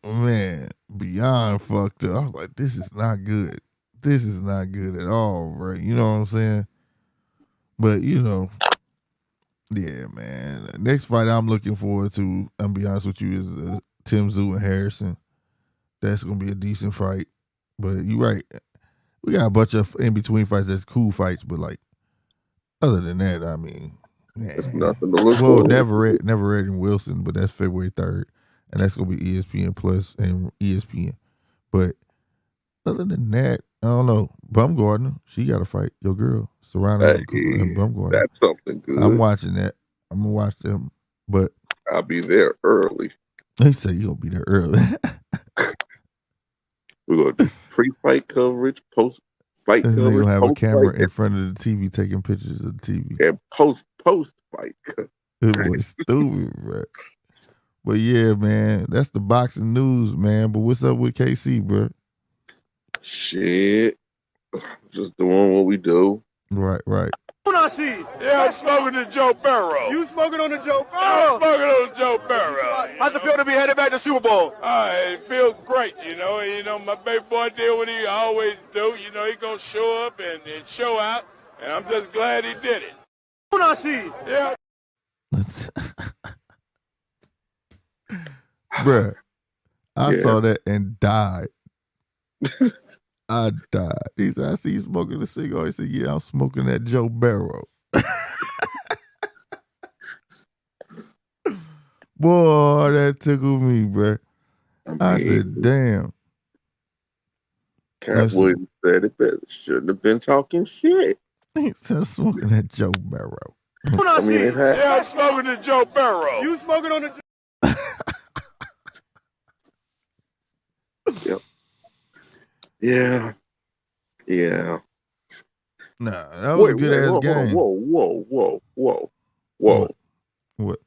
Man, beyond fucked up. I was like, this is not good. This is not good at all, right? You know what I'm saying? But, you know, yeah, man. Next fight I'm looking forward to, I'm be honest with you, is Tim Tszyu and Harrison. That's going to be a decent fight. But you're right. We got a bunch of in-between fights that's cool fights, but, like, other than that, I mean, man. It's nothing to look forward to. Never read in Wilson, but that's February 3rd. And that's going to be ESPN Plus and ESPN. But other than that, I don't know. Bumgardner, she got to fight your girl, Serrano and Bumgardner. That's something good. I'm watching that. I'm going to watch them. But I'll be there early. They say you're going to be there early. We're going to do pre-fight coverage, post-fight coverage. They're going to have a camera in front of the TV taking pictures of the TV. And post-fight coverage. This boy stupid, bro. But yeah, man, that's the boxing news, man. But what's up with KC, bro? Shit. Just doing what we do. Right. What I see? Yeah, I'm smoking the Joe Burrow. You smoking on the Joe I'm Burrow? smoking on the Joe Burrow. How's it feel to be headed back to Super Bowl? It feels great, you know. And, you know, my baby boy did what he always do. You know, he gonna show up and show out. And I'm just glad he did it. What I see? Yeah. Bruh, I saw that and died. I died. He said, I see you smoking a cigar. He said, yeah, I'm smoking that Joe Burrow. Boy, that tickled me, bruh. I said, damn. Cat Williams said it better. Shouldn't have been talking shit. He's just smoking that Joe Barrow. I mean, it had. Yeah, I'm smoking the Joe Barrow. You smoking on the Yep. Yeah. Yeah. Nah, that was a good ass game. Whoa. What?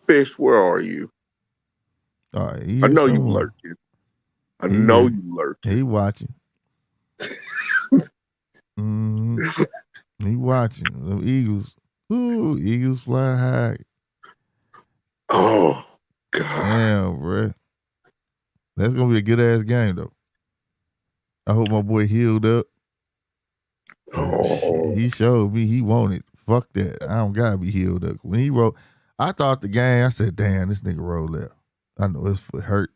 Fish, where are you? All right, I know you lurking. I know you lurking. He watching. He watching. The Eagles. Ooh, Eagles fly high. Oh, God. Damn, bro. That's going to be a good ass game, though. I hope my boy healed up. Oh. He showed me he wanted. Fuck that. I don't got to be healed up. When he wrote, I thought the game, I said, damn, this nigga rolled out. I know his foot hurt.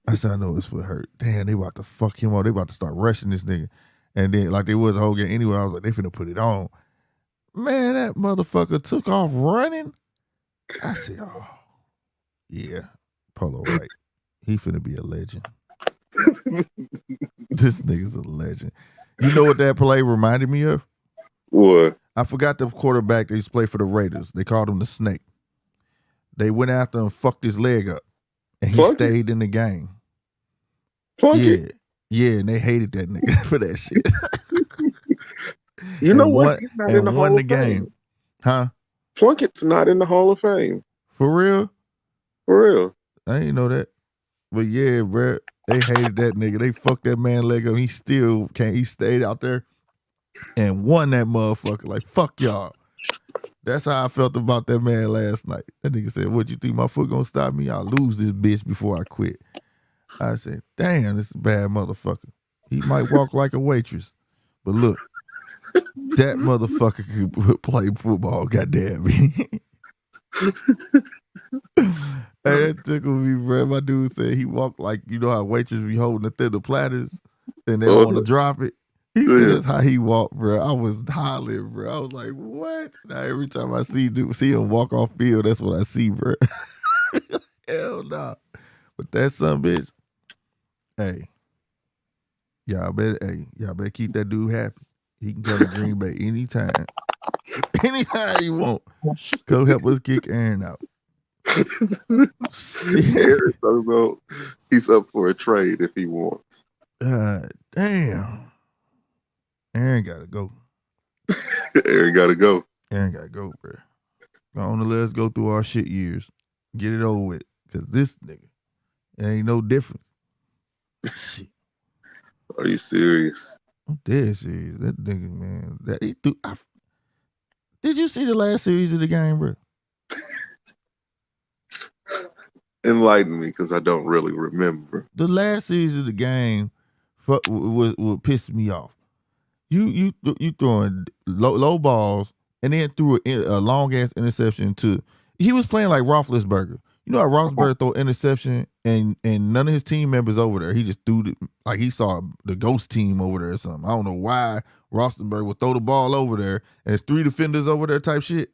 I said, I know his foot hurt. Damn, they about to fuck him up. They about to start rushing this nigga. And then, like they was a whole game anyway, I was like, they finna put it on. Man, that motherfucker took off running. I said, oh, yeah, Polo right. He finna be a legend. This nigga's a legend. You know what that play reminded me of? What? I forgot the quarterback that used to play for the Raiders. They called him the Snake. They went after him and fucked his leg up. And he stayed in the game. Yeah, and they hated that nigga for that shit. You know what? He's not in the won Hall the of game. Fame. Huh? Plunkett's not in the Hall of Fame. For real? For real. I didn't know that. But yeah, bro, they hated that nigga. They fucked that man leg up. He still can't. He stayed out there and won that motherfucker. Like, fuck y'all. That's how I felt about that man last night. That nigga said, what, you think my foot gonna stop me? I'll lose this bitch before I quit. I said, damn, this is a bad motherfucker. He might walk like a waitress. But look, that motherfucker could play football, goddamn me. Hey, that tickled me, bro. My dude said he walked like, you know how waitresses be holding the platters and they don't want to drop it? He said that's how he walked, bro. I was hollering, bro. I was like, what? Now every time I see him walk off field, that's what I see, bro. Hell nah. But that son bitch, hey, y'all better keep that dude happy. He can come to Green Bay anytime. Anytime he want. Go help us kick Aaron out. Aaron talking about he's up for a trade if he wants. Damn. Aaron gotta go. Aaron gotta go. Aaron gotta go, bro. Go on and let us go through our shit years. Get it over with. Cause this nigga, it ain't no difference. Shit. Are you serious? I'm dead serious. That nigga, man. That he threw. Did you see the last series of the game, bro? Enlighten me, because I don't really remember. The last series of the game would piss me off. You throwing low balls and then threw a long ass interception to. He was playing like Roethlisberger. You know how Roethlisberger throw interception and none of his team members over there. He just threw like he saw the ghost team over there or something. I don't know why Roethlisberger would throw the ball over there and there's 3 defenders over there type shit.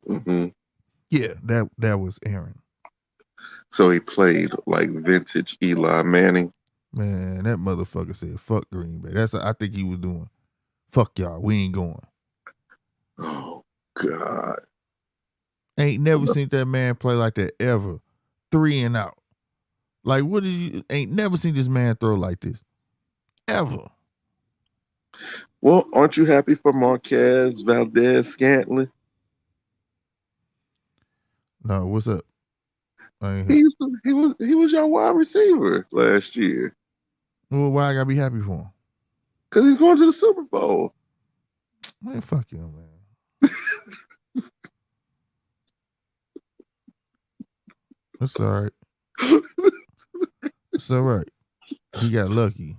Mm-hmm. Yeah, that was Aaron. So he played like vintage Eli Manning. Man, that motherfucker said, fuck Green Bay. That's what I think he was doing. Fuck y'all, we ain't going. Oh, God. Ain't never seen that man play like that ever. 3 and out. Like, what did you, ain't never seen this man throw like this. Ever. Well, aren't you happy for Marquez Valdez-Scantling? No, what's up? He was your wide receiver last year. Well, why I gotta be happy for him? Because he's going to the Super Bowl. Man, fuck you, man. It's all right. It's all right. He got lucky.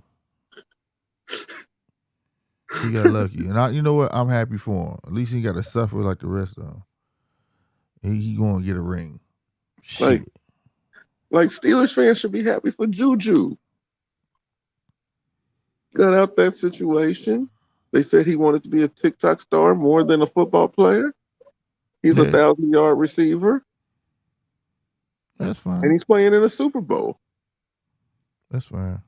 And you know what? I'm happy for him. At least he got to suffer like the rest of them. He going to get a ring. Shit. Like Steelers fans should be happy for Juju. Got out that situation. They said he wanted to be a TikTok star more than a football player. He's a 1,000-yard receiver. That's fine. And he's playing in a Super Bowl. That's fine.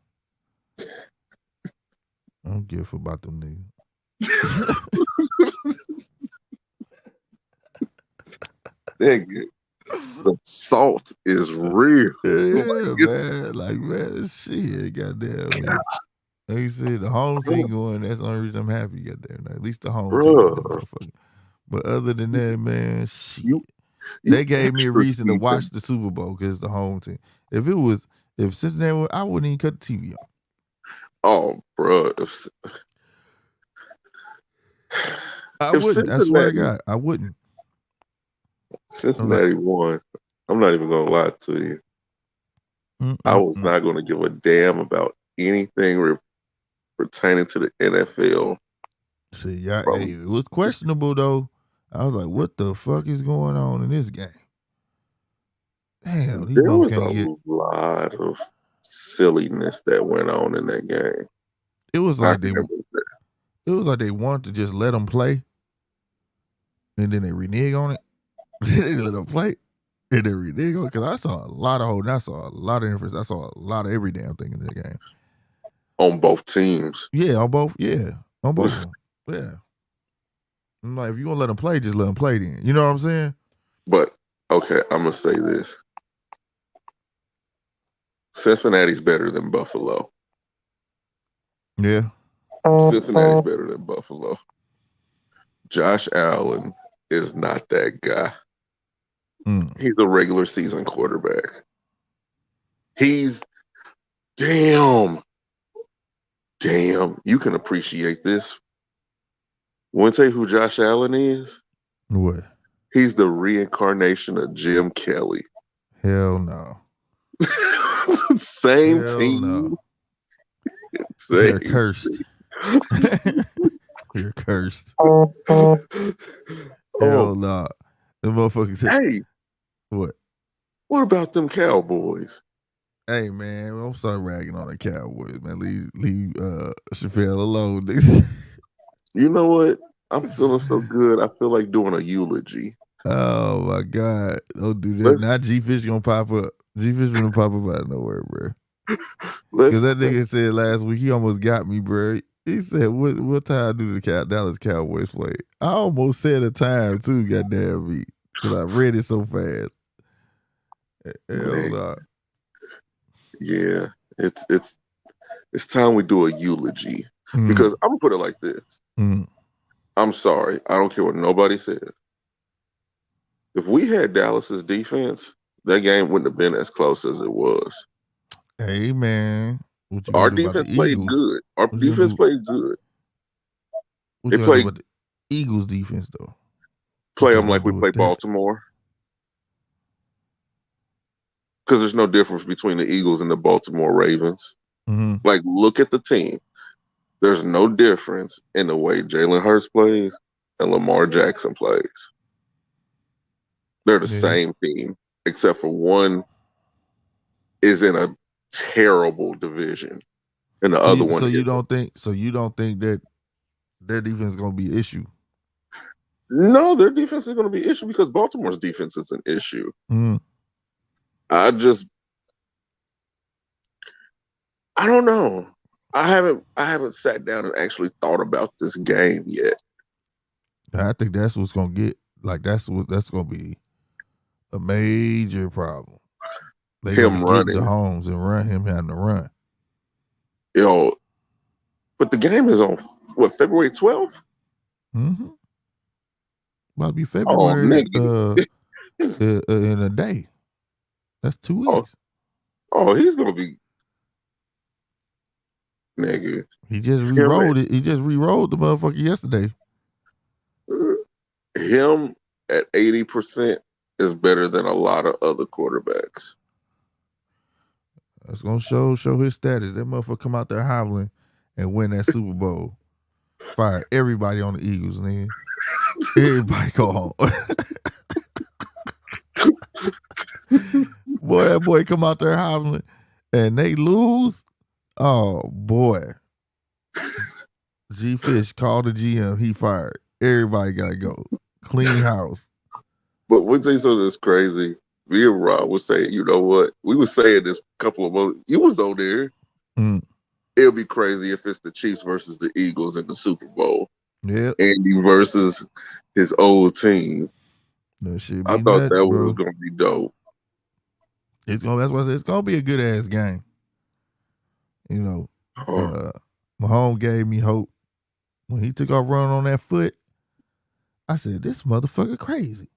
I don't give a fuck about them niggas. Nigga, the salt is real. Yeah, man. Like, man, shit, goddamn me. Like you said, the home team going, that's the only reason I'm happy, goddamn. At least the home team in that motherfucker. But other than that, man, shit. They gave me a reason to watch the Super Bowl because the home team. If Cincinnati, I wouldn't even cut the TV on. Oh, bro. I wouldn't. I swear to God, I wouldn't. Cincinnati won. I'm not even going to lie to you. I was not going to give a damn about anything pertaining to the NFL. See, it was questionable, though. I was like, what the fuck is going on in this game? Damn, there was a lot of silliness that went on in that game. It was like they wanted to just let them play, and then they renege on it. They let them play, and they renege on it. Because I saw a lot of holding, I saw a lot of inference, I saw a lot of every damn thing in that game. On both teams. Yeah, on both. Yeah, on both of them. Yeah. I'm like, if you gonna let them play, just let them play then. You know what I'm saying? But okay, I'm gonna say this. Cincinnati's better than Buffalo. Yeah. Cincinnati's better than Buffalo. Josh Allen is not that guy. He's a regular season quarterback. He's damn. You can appreciate this. Want to tell you who Josh Allen is? What? He's the reincarnation of Jim Kelly. Hell no. Same Hell team. No. You're cursed. You're cursed. Oh. Hell no. The motherfuckers said, hey. What? What about them Cowboys? Hey man, don't start ragging on the Cowboys, man. Leave Chappelle alone. You know what? I'm feeling so good. I feel like doing a eulogy. Oh my God. Don't do that. Now G-Fish gonna pop up. G-Fish gonna pop up out of nowhere, bro. Because that nigga said last week he almost got me, bro. He said, what time do the Dallas Cowboys play? I almost said a time too, goddamn me. Because I read it so fast. Hell no. Yeah. It's time we do a eulogy. Because I'm gonna put it like this. I'm sorry. I don't care what nobody says. If we had Dallas's defense, that game wouldn't have been as close as it was. Hey man, our defense played good. Our defense played good. They played about the Eagles defense though. Play them like we play Baltimore. Because there's no difference between the Eagles and the Baltimore Ravens. Like, look at the team. There's no difference in the way Jalen Hurts plays and Lamar Jackson plays. They're the same team, except for one is in a terrible division, and the other one. So you don't think that their defense is going to be an issue? No, their defense is going to be an issue because Baltimore's defense is an issue. I don't know. I haven't sat down and actually thought about this game yet. I think that's what's gonna get that's gonna be a major problem. They him running to Holmes and him having to run. Yo, but the game is on what, February 12th? About to be February in a day. That's 2 weeks. Oh, he's gonna be. Nigga. He just re-rolled it. He just re-rolled the motherfucker yesterday. Him at 80% is better than a lot of other quarterbacks. That's gonna show his status. That motherfucker come out there hobbling and win that Super Bowl. Fire everybody on the Eagles, nigga. Everybody go home. Boy, that boy come out there hobbling and they lose. Oh boy. G-Fish called the GM, he fired. Everybody gotta go. Clean house. But we'll say something that's crazy. Me and Rob was saying, you know what? We were saying this couple of months. You was on there. It'll be crazy if it's the Chiefs versus the Eagles in the Super Bowl. Yep. Andy versus his old team. That shit I be thought nuts, that bro. was gonna be dope. That's why I said it's gonna be a good ass game. You know, Mahomes gave me hope when he took off running on that foot. I said, this motherfucker crazy.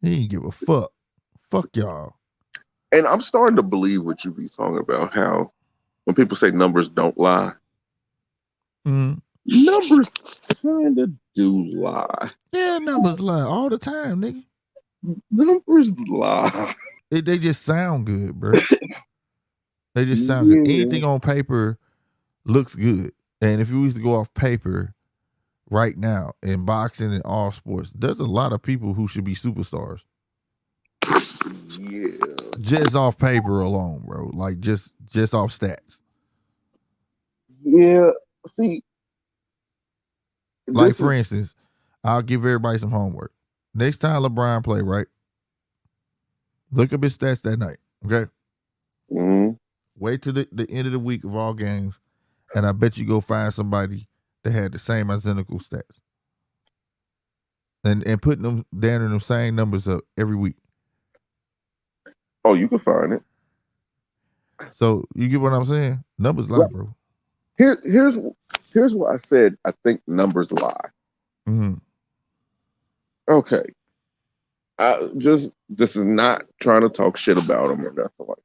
He ain't give a fuck. Fuck y'all. And I'm starting to believe what you be talking about, how when people say numbers don't lie, numbers kind of do lie. Yeah, numbers lie all the time, nigga. Numbers lie. They just sound good, bro. They just sound good. Anything on paper looks good. And if you used to go off paper right now in boxing and all sports, there's a lot of people who should be superstars. Yeah. Just off paper alone, bro. Like just off stats. Yeah. See. Like for instance, I'll give everybody some homework. Next time LeBron play, right? Look up his stats that night. Okay. Mm-hmm. Wait till the end of the week of all games, and I bet you go find somebody that had the same identical stats. And putting them down in them same numbers up every week. Oh, you can find it. So you get what I'm saying? Numbers lie, bro. Here's what I said. I think numbers lie. Mm-hmm. Okay. This is not trying to talk shit about them or nothing like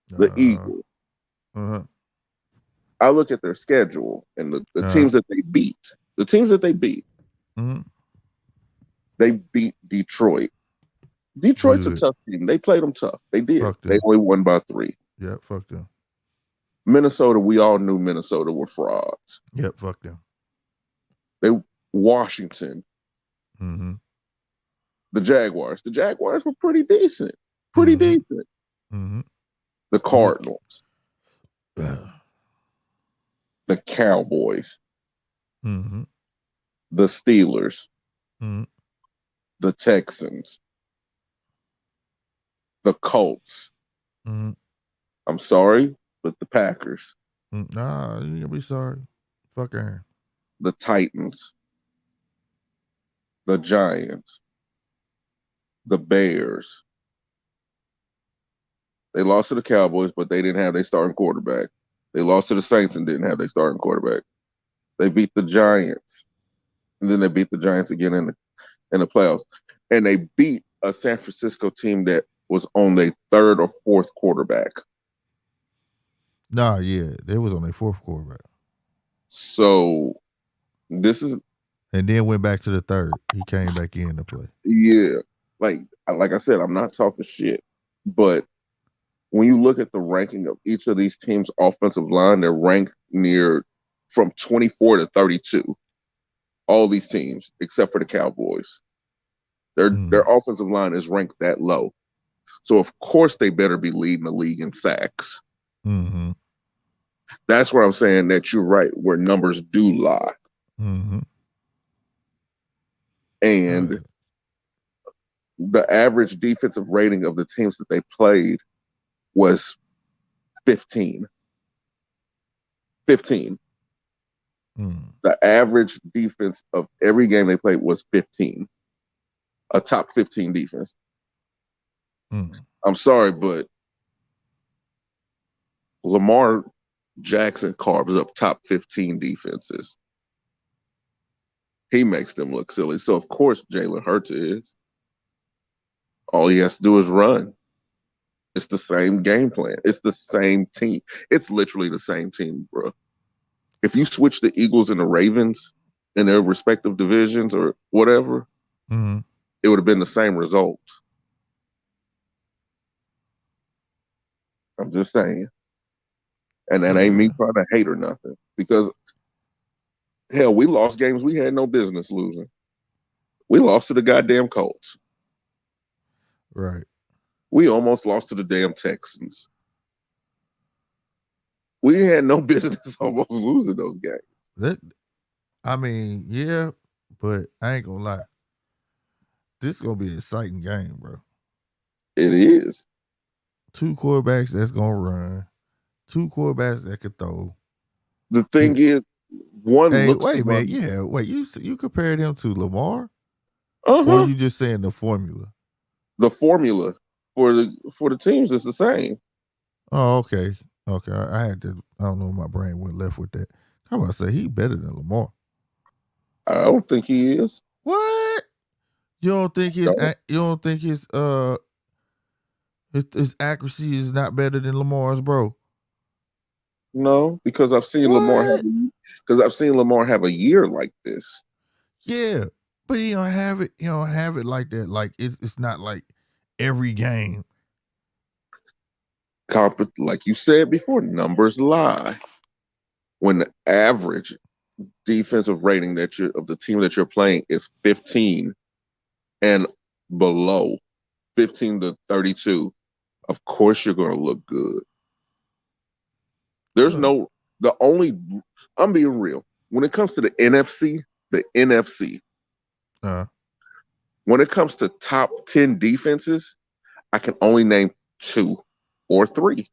that. The Eagles. I look at their schedule and the teams that they beat. The teams that they beat. Mm-hmm. They beat Detroit. Detroit's a tough team. They played them tough. They did. They only won by 3. Yeah, fuck them. Minnesota, we all knew Minnesota were frauds. Yep, fuck them. Washington. Mm-hmm. The Jaguars. The Jaguars were pretty decent. Decent. Mm-hmm. The Cardinals. The Cowboys. Mm-hmm. The Steelers. Mm-hmm. The Texans. The Colts. Mm-hmm. I'm sorry, but the Packers. Nah, you gonna be sorry. Fuck Aaron. The Titans. The Giants. The Bears. They lost to the Cowboys, but they didn't have their starting quarterback. They lost to the Saints and didn't have their starting quarterback. They beat the Giants. And then they beat the Giants again in the playoffs. And they beat a San Francisco team that was on their 3rd or 4th quarterback. Nah, yeah. They was on their 4th quarterback. So this is... And then went back to the 3rd. He came back in to play. Yeah. Like I said, I'm not talking shit. But when you look at the ranking of each of these teams' offensive line, they're ranked near from 24 to 32. All these teams, except for the Cowboys. Their offensive line is ranked that low. So, of course, they better be leading the league in sacks. Mm-hmm. That's where I'm saying that you're right, where numbers do lie. Mm-hmm. And the average defensive rating of the teams that they played was 15. 15. The average defense of every game they played was 15. A top 15 defense. I'm sorry, but Lamar Jackson carves up top 15 defenses. He makes them look silly. So, of course, Jalen Hurts is. All he has to do is run. It's the same game plan. It's the same team. It's literally the same team, bro. If you switch the Eagles and the Ravens in their respective divisions or whatever, it would have been the same result. I'm just saying. And that ain't me trying to hate or nothing. Because, hell, we lost games we had no business losing. We lost to the goddamn Colts. Right. We almost lost to the damn Texans. We had no business almost losing those games. Yeah, but I ain't gonna lie. This is gonna be an exciting game, bro. It is. 2 quarterbacks that's gonna run. two quarterbacks that could throw. The thing is, one Hey, looks wait, to man. run. Yeah, wait. You compared him to Lamar, Uh-huh. or are you just saying the formula? The formula for the teams is the same. Oh, okay. Okay. I had to. I don't know. My brain went left with that. How about I say he better than Lamar? I don't think he is. What? You don't think his accuracy is not better than Lamar's, bro? No, because I've seen Lamar have a year like this. Yeah, but he don't have it. He don't have it like that. Like it's not like every game. Like you said before, numbers lie. When the average defensive rating of the team that you're playing is 15 and below, 15 to 32, of course you're going to look good. I'm being real. When it comes to the NFC, when it comes to top 10 defenses, I can only name two or three.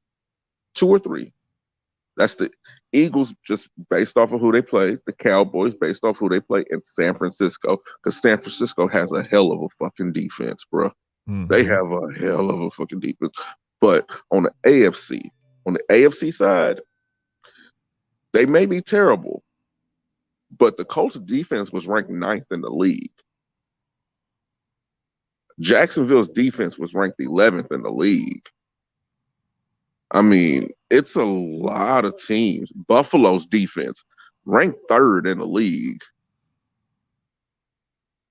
That's the Eagles, just based off of who they play, the Cowboys, based off who they play, and San Francisco, because San Francisco has a hell of a fucking defense, bro. Mm-hmm. They have a hell of a fucking defense. But on the AFC side, they may be terrible, but the Colts defense was ranked 9th in the league. Jacksonville's defense was ranked 11th in the league. I mean, it's a lot of teams. Buffalo's defense ranked 3rd in the league.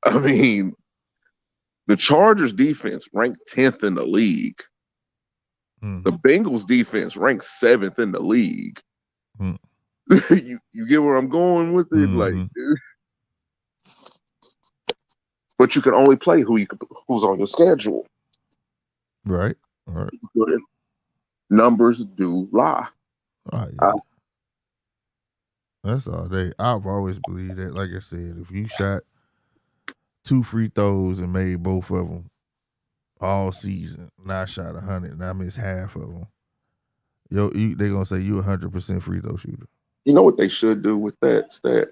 I mean, the Chargers defense ranked 10th in the league. Mm. The Bengals defense ranked 7th in the league. Mm. you get where I'm going with it? Mm-hmm. Like, but you can only play who's on your schedule. Right. All right. Numbers do lie. Oh, yeah. That's all day. I've always believed that. Like I said, if you shot 2 free throws and made both of them all season, and I shot 100 and I missed half of them, they're gonna say you 100% free throw shooter. You know what they should do with that stat?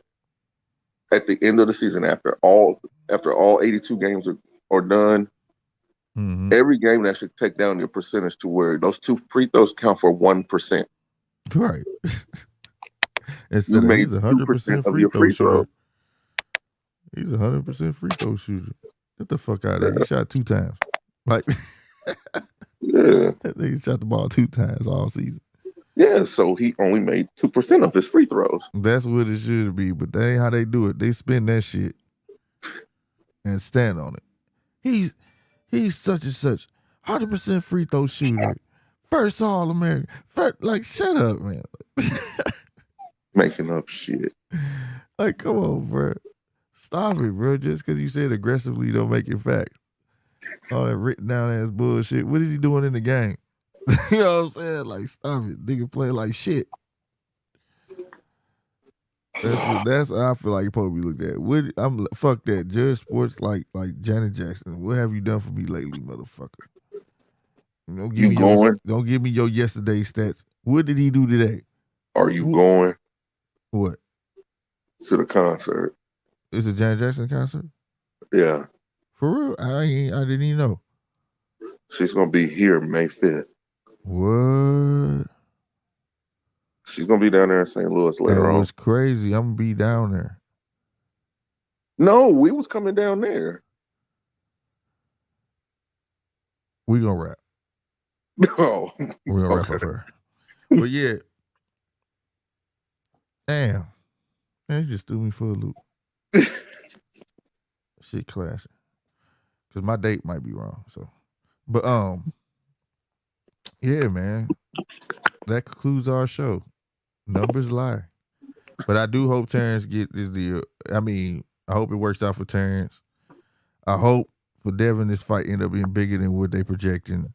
At the end of the season, after all 82 games are done, mm-hmm. Every game that should take down your percentage to where those 2 free throws count for 1%. Right. Instead of he's 100% free throw shooter. He's 100% free throw shooter. Get the fuck out of there. He shot 2 times. Like, yeah. He shot the ball 2 times all season. Yeah, so he only made 2% of his free throws. That's what it should be, but that ain't how they do it. They spin that shit and stand on it. He's such and such, 100% free throw shooter, first All-American. Like, shut up, man. Making up shit. Like, come on, bro. Stop it, bro. Just because you said aggressively don't make it fact. All that written down ass bullshit. What is he doing in the game? You know what I'm saying? Like, stop it. Nigga play like shit. That's how I feel like you're supposed to be looked at. Fuck that. Judge sports like Janet Jackson. What have you done for me lately, motherfucker? Don't give me your yesterday stats. What did he do today? Are you going? What? To the concert. It's a Janet Jackson concert? Yeah. For real? I didn't even know. She's gonna be here May 5th. What? She's gonna be down there in St. Louis later on. That was crazy. I'm gonna be down there. No, we was coming down there. We gonna rap. No. We're gonna rap with her. But yeah. Damn. Man, you just threw me for a loop. Shit clashing. Cause my date might be wrong. So, but yeah, man. That concludes our show. Numbers lie. But I do hope Terrence get this deal. I mean, I hope it works out for Terrence. I hope for Devin this fight end up being bigger than what they projecting.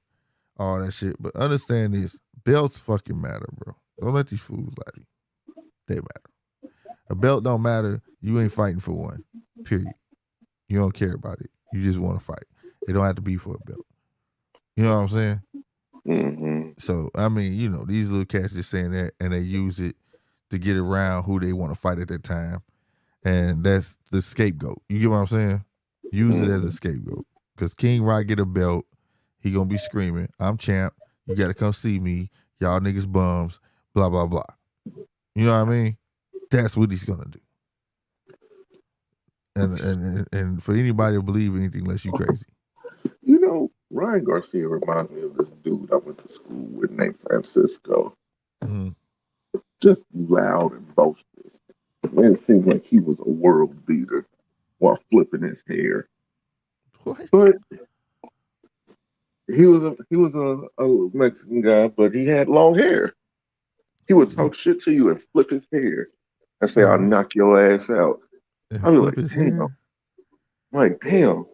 All that shit. But understand this. Belts fucking matter, bro. Don't let these fools lie to you. They matter. A belt don't matter. You ain't fighting for one. Period. You don't care about it. You just want to fight. It don't have to be for a belt. You know what I'm saying? Mm-hmm. So I mean, you know, these little cats just saying that, and they use it to get around who they want to fight at that time, and that's the scapegoat. You get what I'm saying? Use it as a scapegoat. Because King Rock get a belt, he gonna be screaming, "I'm champ. You got to come see me. Y'all niggas bums. Blah blah blah." You know what I mean? That's what he's gonna do. And for anybody to believe anything unless you crazy. You know, Ryan Garcia reminds me of this dude I went to school with named Francisco. Mm-hmm. Just loud and boisterous. Man, it seemed like he was a world beater while flipping his hair. What? But he was a Mexican guy, but he had long hair. He would talk shit to you and flip his hair and say, "I'll knock your ass out." And I'd be flip like, his "Damn, hair? like damn,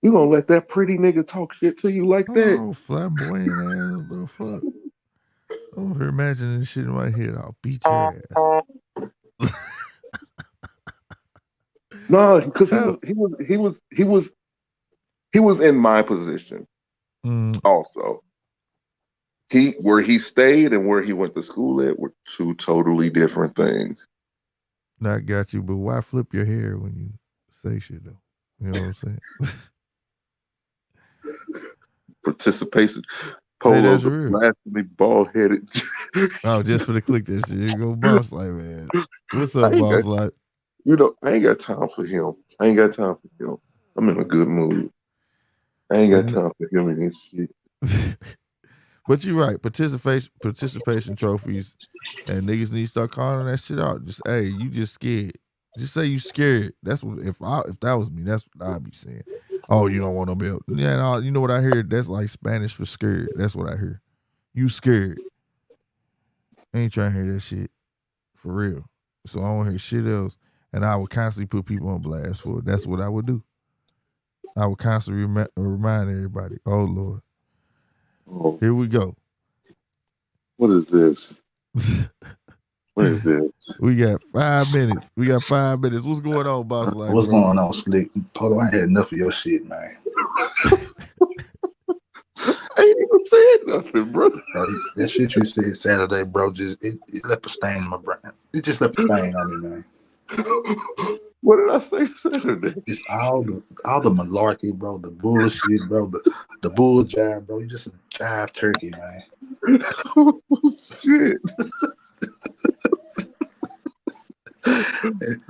you gonna let that pretty nigga talk shit to you like that?" Oh, flamboyant ass, the fuck. I'm here imagining this shit in my head. I'll beat your ass. No, because he was in my position also. Where he stayed and where he went to school at were two totally different things. Not got you, but why flip your hair when you say shit though? You know what I'm saying? Participation. Hey, Polo, that's the real. blasphemy, bald headed. Oh, just for the click that shit. You go Boss Life, man. What's I up, ain't Boss got, Life? I ain't got time for him. I ain't got time for him. I'm in a good mood. I ain't got time for him and his shit. But you're right. Participation trophies, and niggas need to start calling that shit out. Just hey, you just scared. Just say you scared. That's what if that was me, that's what I'd be saying. Oh, you don't want no belt. Yeah, no, you know what I hear? That's like Spanish for scared. That's what I hear. You scared. I ain't trying to hear that shit. For real. So I don't hear shit else. And I would constantly put people on blast for it. That's what I would do. I would constantly remind everybody. Oh Lord. Oh, Here we go. what is this? What is this? We got 5 minutes. What's going on, Boss Life, What's bro? going on, Slick? Polo, I had enough of your shit, man. I ain't even said nothing, bro. That shit you said Saturday, bro, it left a stain in my brain. It just left a stain on me, man. What did I say Saturday? It's all the malarkey, bro, the bullshit, bro, the bull jive, bro. You just a jive turkey, man. Oh, shit.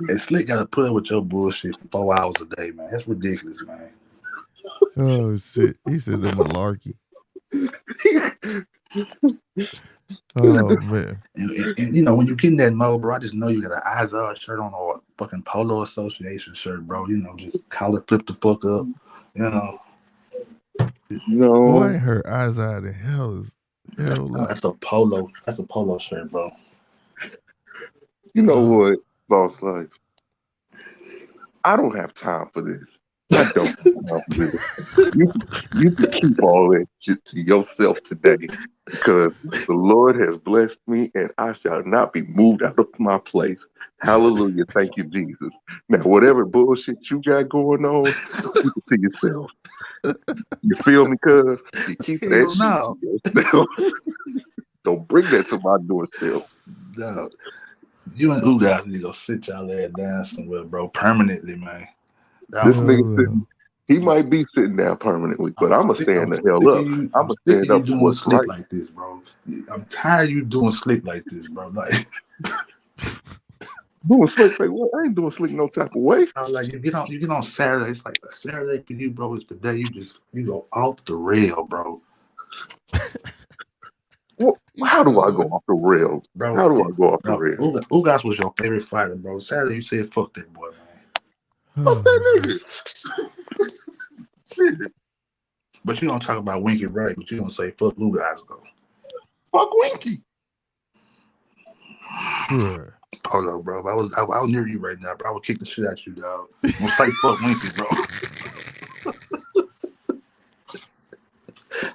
And Slick got to put up with your bullshit for 4 hours a day, man. That's ridiculous, man. Oh shit. He said the malarkey. Oh man. And you know, when you get in that mode, bro, I just know you got an Izod shirt on or a fucking Polo Association shirt, bro. You know, just collar flip the fuck up. You know. No. Boy, her eyes out of hell. That's a polo. That's a polo shirt, bro. You know what, Boss Life? I don't have time for this. I don't have time for this. You can keep all that shit to yourself today because the Lord has blessed me and I shall not be moved out of my place. Hallelujah. Thank you, Jesus. Now, whatever bullshit you got going on, keep it to yourself. You feel me, cuz? You keep that shit to yourself. Don't bring that to my doorstep. No. You and Ugas need to go sit y'all ass down somewhere, bro, permanently, man. This nigga, he might be sitting down permanently, but I'm going to stand the hell up. I'm going to stand up for what's slick right. Like this, bro. I'm tired of you doing slick like this, bro. Like doing slick like what? I ain't doing slick no type of way. Like you get on Saturday. It's like a Saturday for you, bro. It's the day you go off the rail, bro. Well, how do I go off the rail, bro? How do I go off the rail? Ugas was your favorite fighter, bro. Saturday you said fuck that boy, man. Fuck that nigga. Shit. But you don't talk about Winky right, but you don't say fuck Ugas though. Fuck Winky. Bruh. Polo, bro. If I was near you right now, bro. I would kick the shit out you, dog. I'm gonna say fuck Winky, bro.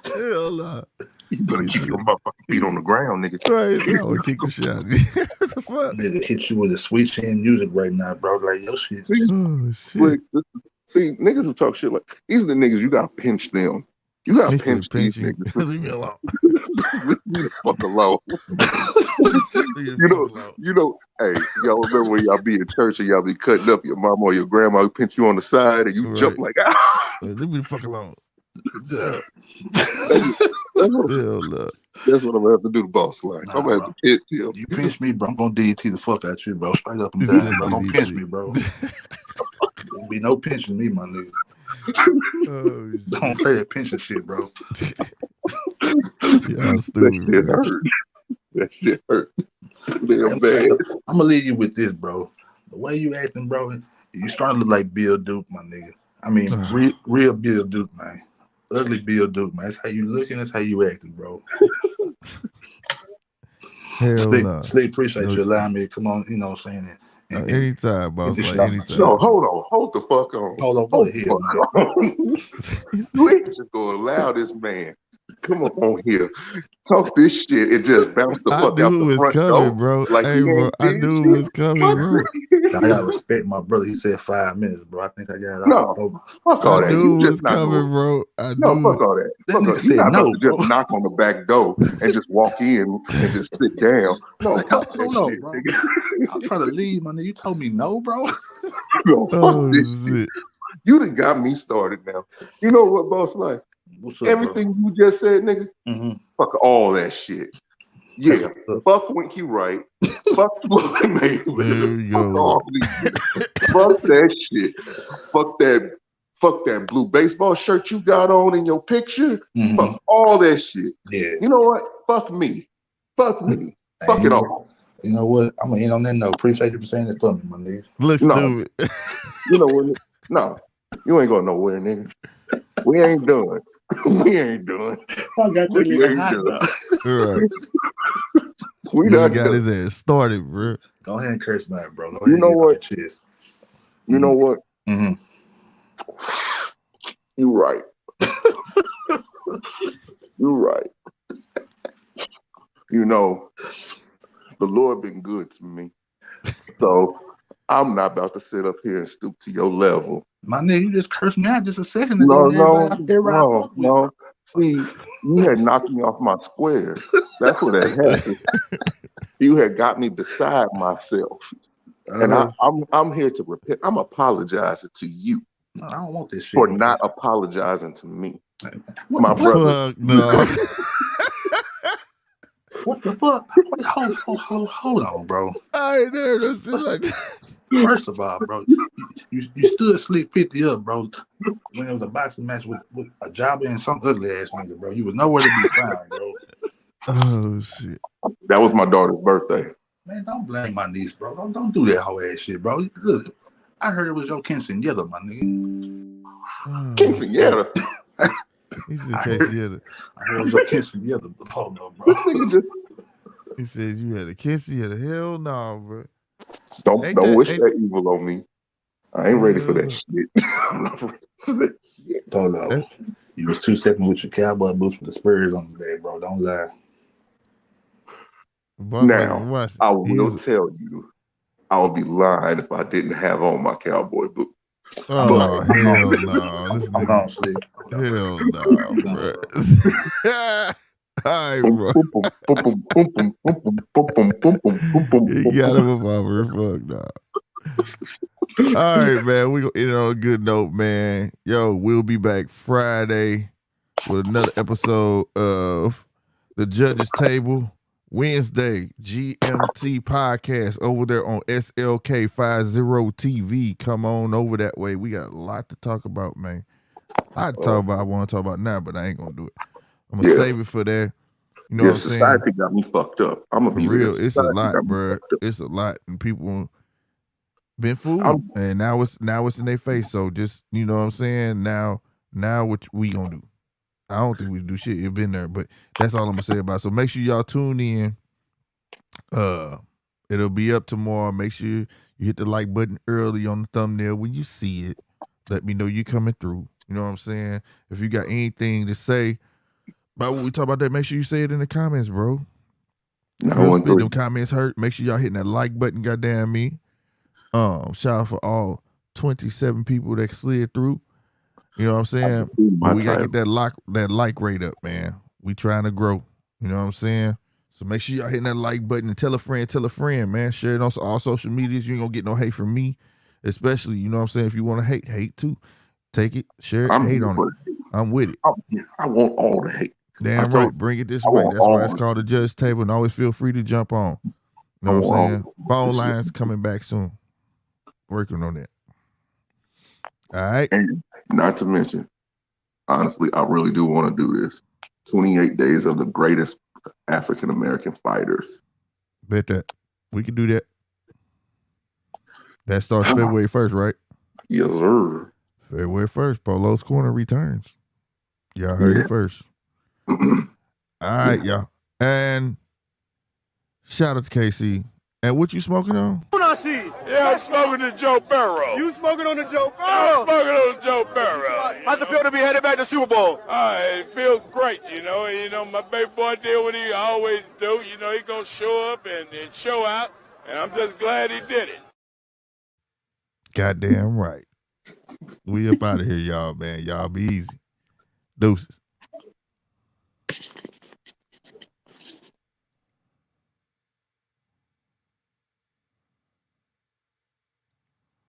Hell no. You better keep your motherfucking feet on the ground, nigga. Right, I would kick the shit out of you. What the fuck? Nigga hit you with a sweet chin music right now, bro. Like your shit. Oh shit. See, niggas who talk shit like these are the niggas you gotta pinch them. You gotta He pinch said, these pinch you. niggas. Leave me alone. Leave me the fuck alone. Leave me the fuck alone. Hey, y'all remember when y'all be in church and y'all be cutting up your mama or your grandma who pinch you on the side and you jump like, ah. Leave me the fuck alone. That's what I'm gonna have to do to Boss Life. I'm gonna have to pinch him. You pinch me, bro. I'm gonna DT the fuck out you, bro. Straight up and down, bro. Don't pinch me, bro. There'll be no pinching me, my nigga. Oh, don't play that pinching shit, bro. Yeah, stupid. That shit hurt. Damn bad. I'm gonna leave you with this, bro. The way you acting, bro, you starting to look like Bill Duke, my nigga. I mean, real Bill Duke, man. Ugly Bill Duke, man. That's how you looking. That's how you acting, bro. Hell no. Slick, appreciate you allowing me to come on. You know what I'm saying? Anytime, boss. Like anytime. No, hold the fuck on. Hold on, go ahead, man. You ain't just gonna allow this man. Come on here. Talk this shit and just bounce the fuck out the front door. Bro. Like hey, bro, I knew it was coming, bro. I gotta respect my brother. He said 5 minutes, bro. I think I got it. No, fuck all that. You just was coming, bro. Fuck all that. Fuck all that. You're not about to just knock on the back door and just walk in and just sit down. No, fuck that shit, bro. I'm trying to leave, my nigga. You told me no, bro. No, fuck this shit. You done got me started now. You know what, Boss Life? What's up, everything bro? you just said, nigga, fuck all that shit. Yeah, fuck Winky Wright. Fuck Floyd Mayweather. Fuck all these. Fuck that shit. Fuck that blue baseball shirt you got on in your picture. Fuck all that shit. Yeah. You know what? Fuck me. Fuck me. Fuck it all. You know what? I'm gonna end on that note. Appreciate you for saying that for me, my nigga. Look stupid. You know what? No, you ain't going nowhere, nigga. We ain't done. We ain't done. We ain't done. Right. We got his ass started, bro. Go ahead and curse back, bro. Go ahead you know what? You know what? You right. You right. You know, the Lord been good to me. So I'm not about to sit up here and stoop to your level. My nigga, you just cursed me out just a second ago. No. See, you had knocked me off my square. That's what had happened. You had got me beside myself. And I'm here to repent. I'm apologizing to you. No, I don't want this shit. For not apologizing to me. My brother. Fuck no. What the fuck? Hold on, bro. I ain't there. That's just like First of all, bro, you stood sleep 50 up, bro. When it was a boxing match with a jobber and some ugly ass nigga, bro. You was nowhere to be found, bro. Oh shit. That was my daughter's birthday. Man, don't blame my niece, bro. Don't do that whole ass shit, bro. Look, I heard it was your quinceañera, my nigga. Quinceañera? He said quinceañera. I heard it was your quinceañera before, bro. He said you had a quinceañera. Hell no, bro. Don't wish that evil on me. I ain't ready for that shit. I'm not ready for that shit. Hold on. You was two-stepping with your cowboy boots with the Spurs on the day, bro. Don't lie. Now, I will tell you, I would be lying if I didn't have on my cowboy boots. Oh, hell no. I'm gonna sleep. Hell no, bro. All right, bro. You got him a bumper. Fuck no. All right, man. We gonna end it on a good note, man. Yo, we'll be back Friday with another episode of The Judge's Table. Wednesday, GMT podcast over there on SLK50 TV. Come on over that way. We got a lot to talk about, man. I want to talk about now, but I ain't gonna do it. I'm gonna save it for there. You know what I'm saying? Society got me fucked up. I'm gonna be real. It's a lot, bro. It's a lot, and people been fooled, and now it's in their face. So just you know what I'm saying. Now what we gonna do? I don't think we do shit. It been there, but that's all I'm gonna say about it. So make sure y'all tune in. It'll be up tomorrow. Make sure you hit the like button early on the thumbnail when you see it. Let me know you coming through. You know what I'm saying? If you got anything to say about what we talk about that, make sure you say it in the comments, bro. Them comments hurt. Make sure y'all hitting that like button, goddamn me. Shout out for all 27 people that slid through. You know what I'm saying? My But we gotta title. get that like rate up, man. We trying to grow. You know what I'm saying? So make sure y'all hitting that like button and tell a friend, man. Share it on all social medias. You ain't gonna get no hate from me, especially, you know what I'm saying? If you want to hate too. Take it, share it, I'm hate here on for it. I'm with it. I want all the hate. Damn right. Bring it this I way. want That's why all it's called the Judge Table, and always feel free to jump on. You I know what I'm want saying? all Phone this shit. lines coming back soon. Working on that. All right. And not to mention, honestly, I really do want to do this. 28 days of the greatest African American fighters. Bet that. We can do that. That starts February 1st, right? Yes, sir. February 1st. Polo's Corner returns. Y'all heard it first. All right, y'all. And shout out to KC. And what you smoking on? Yeah, I'm smoking the Joe Burrow. You smoking on the Joe I'm Burrow? smoking on the Joe Burrow. How's it feel to be headed back to Super Bowl? It feels great, you know. And, my baby boy did what he always do. You know, he gonna show up and show out, and I'm just glad he did it. Goddamn right. We up out of here, y'all, man. Y'all be easy. Deuces.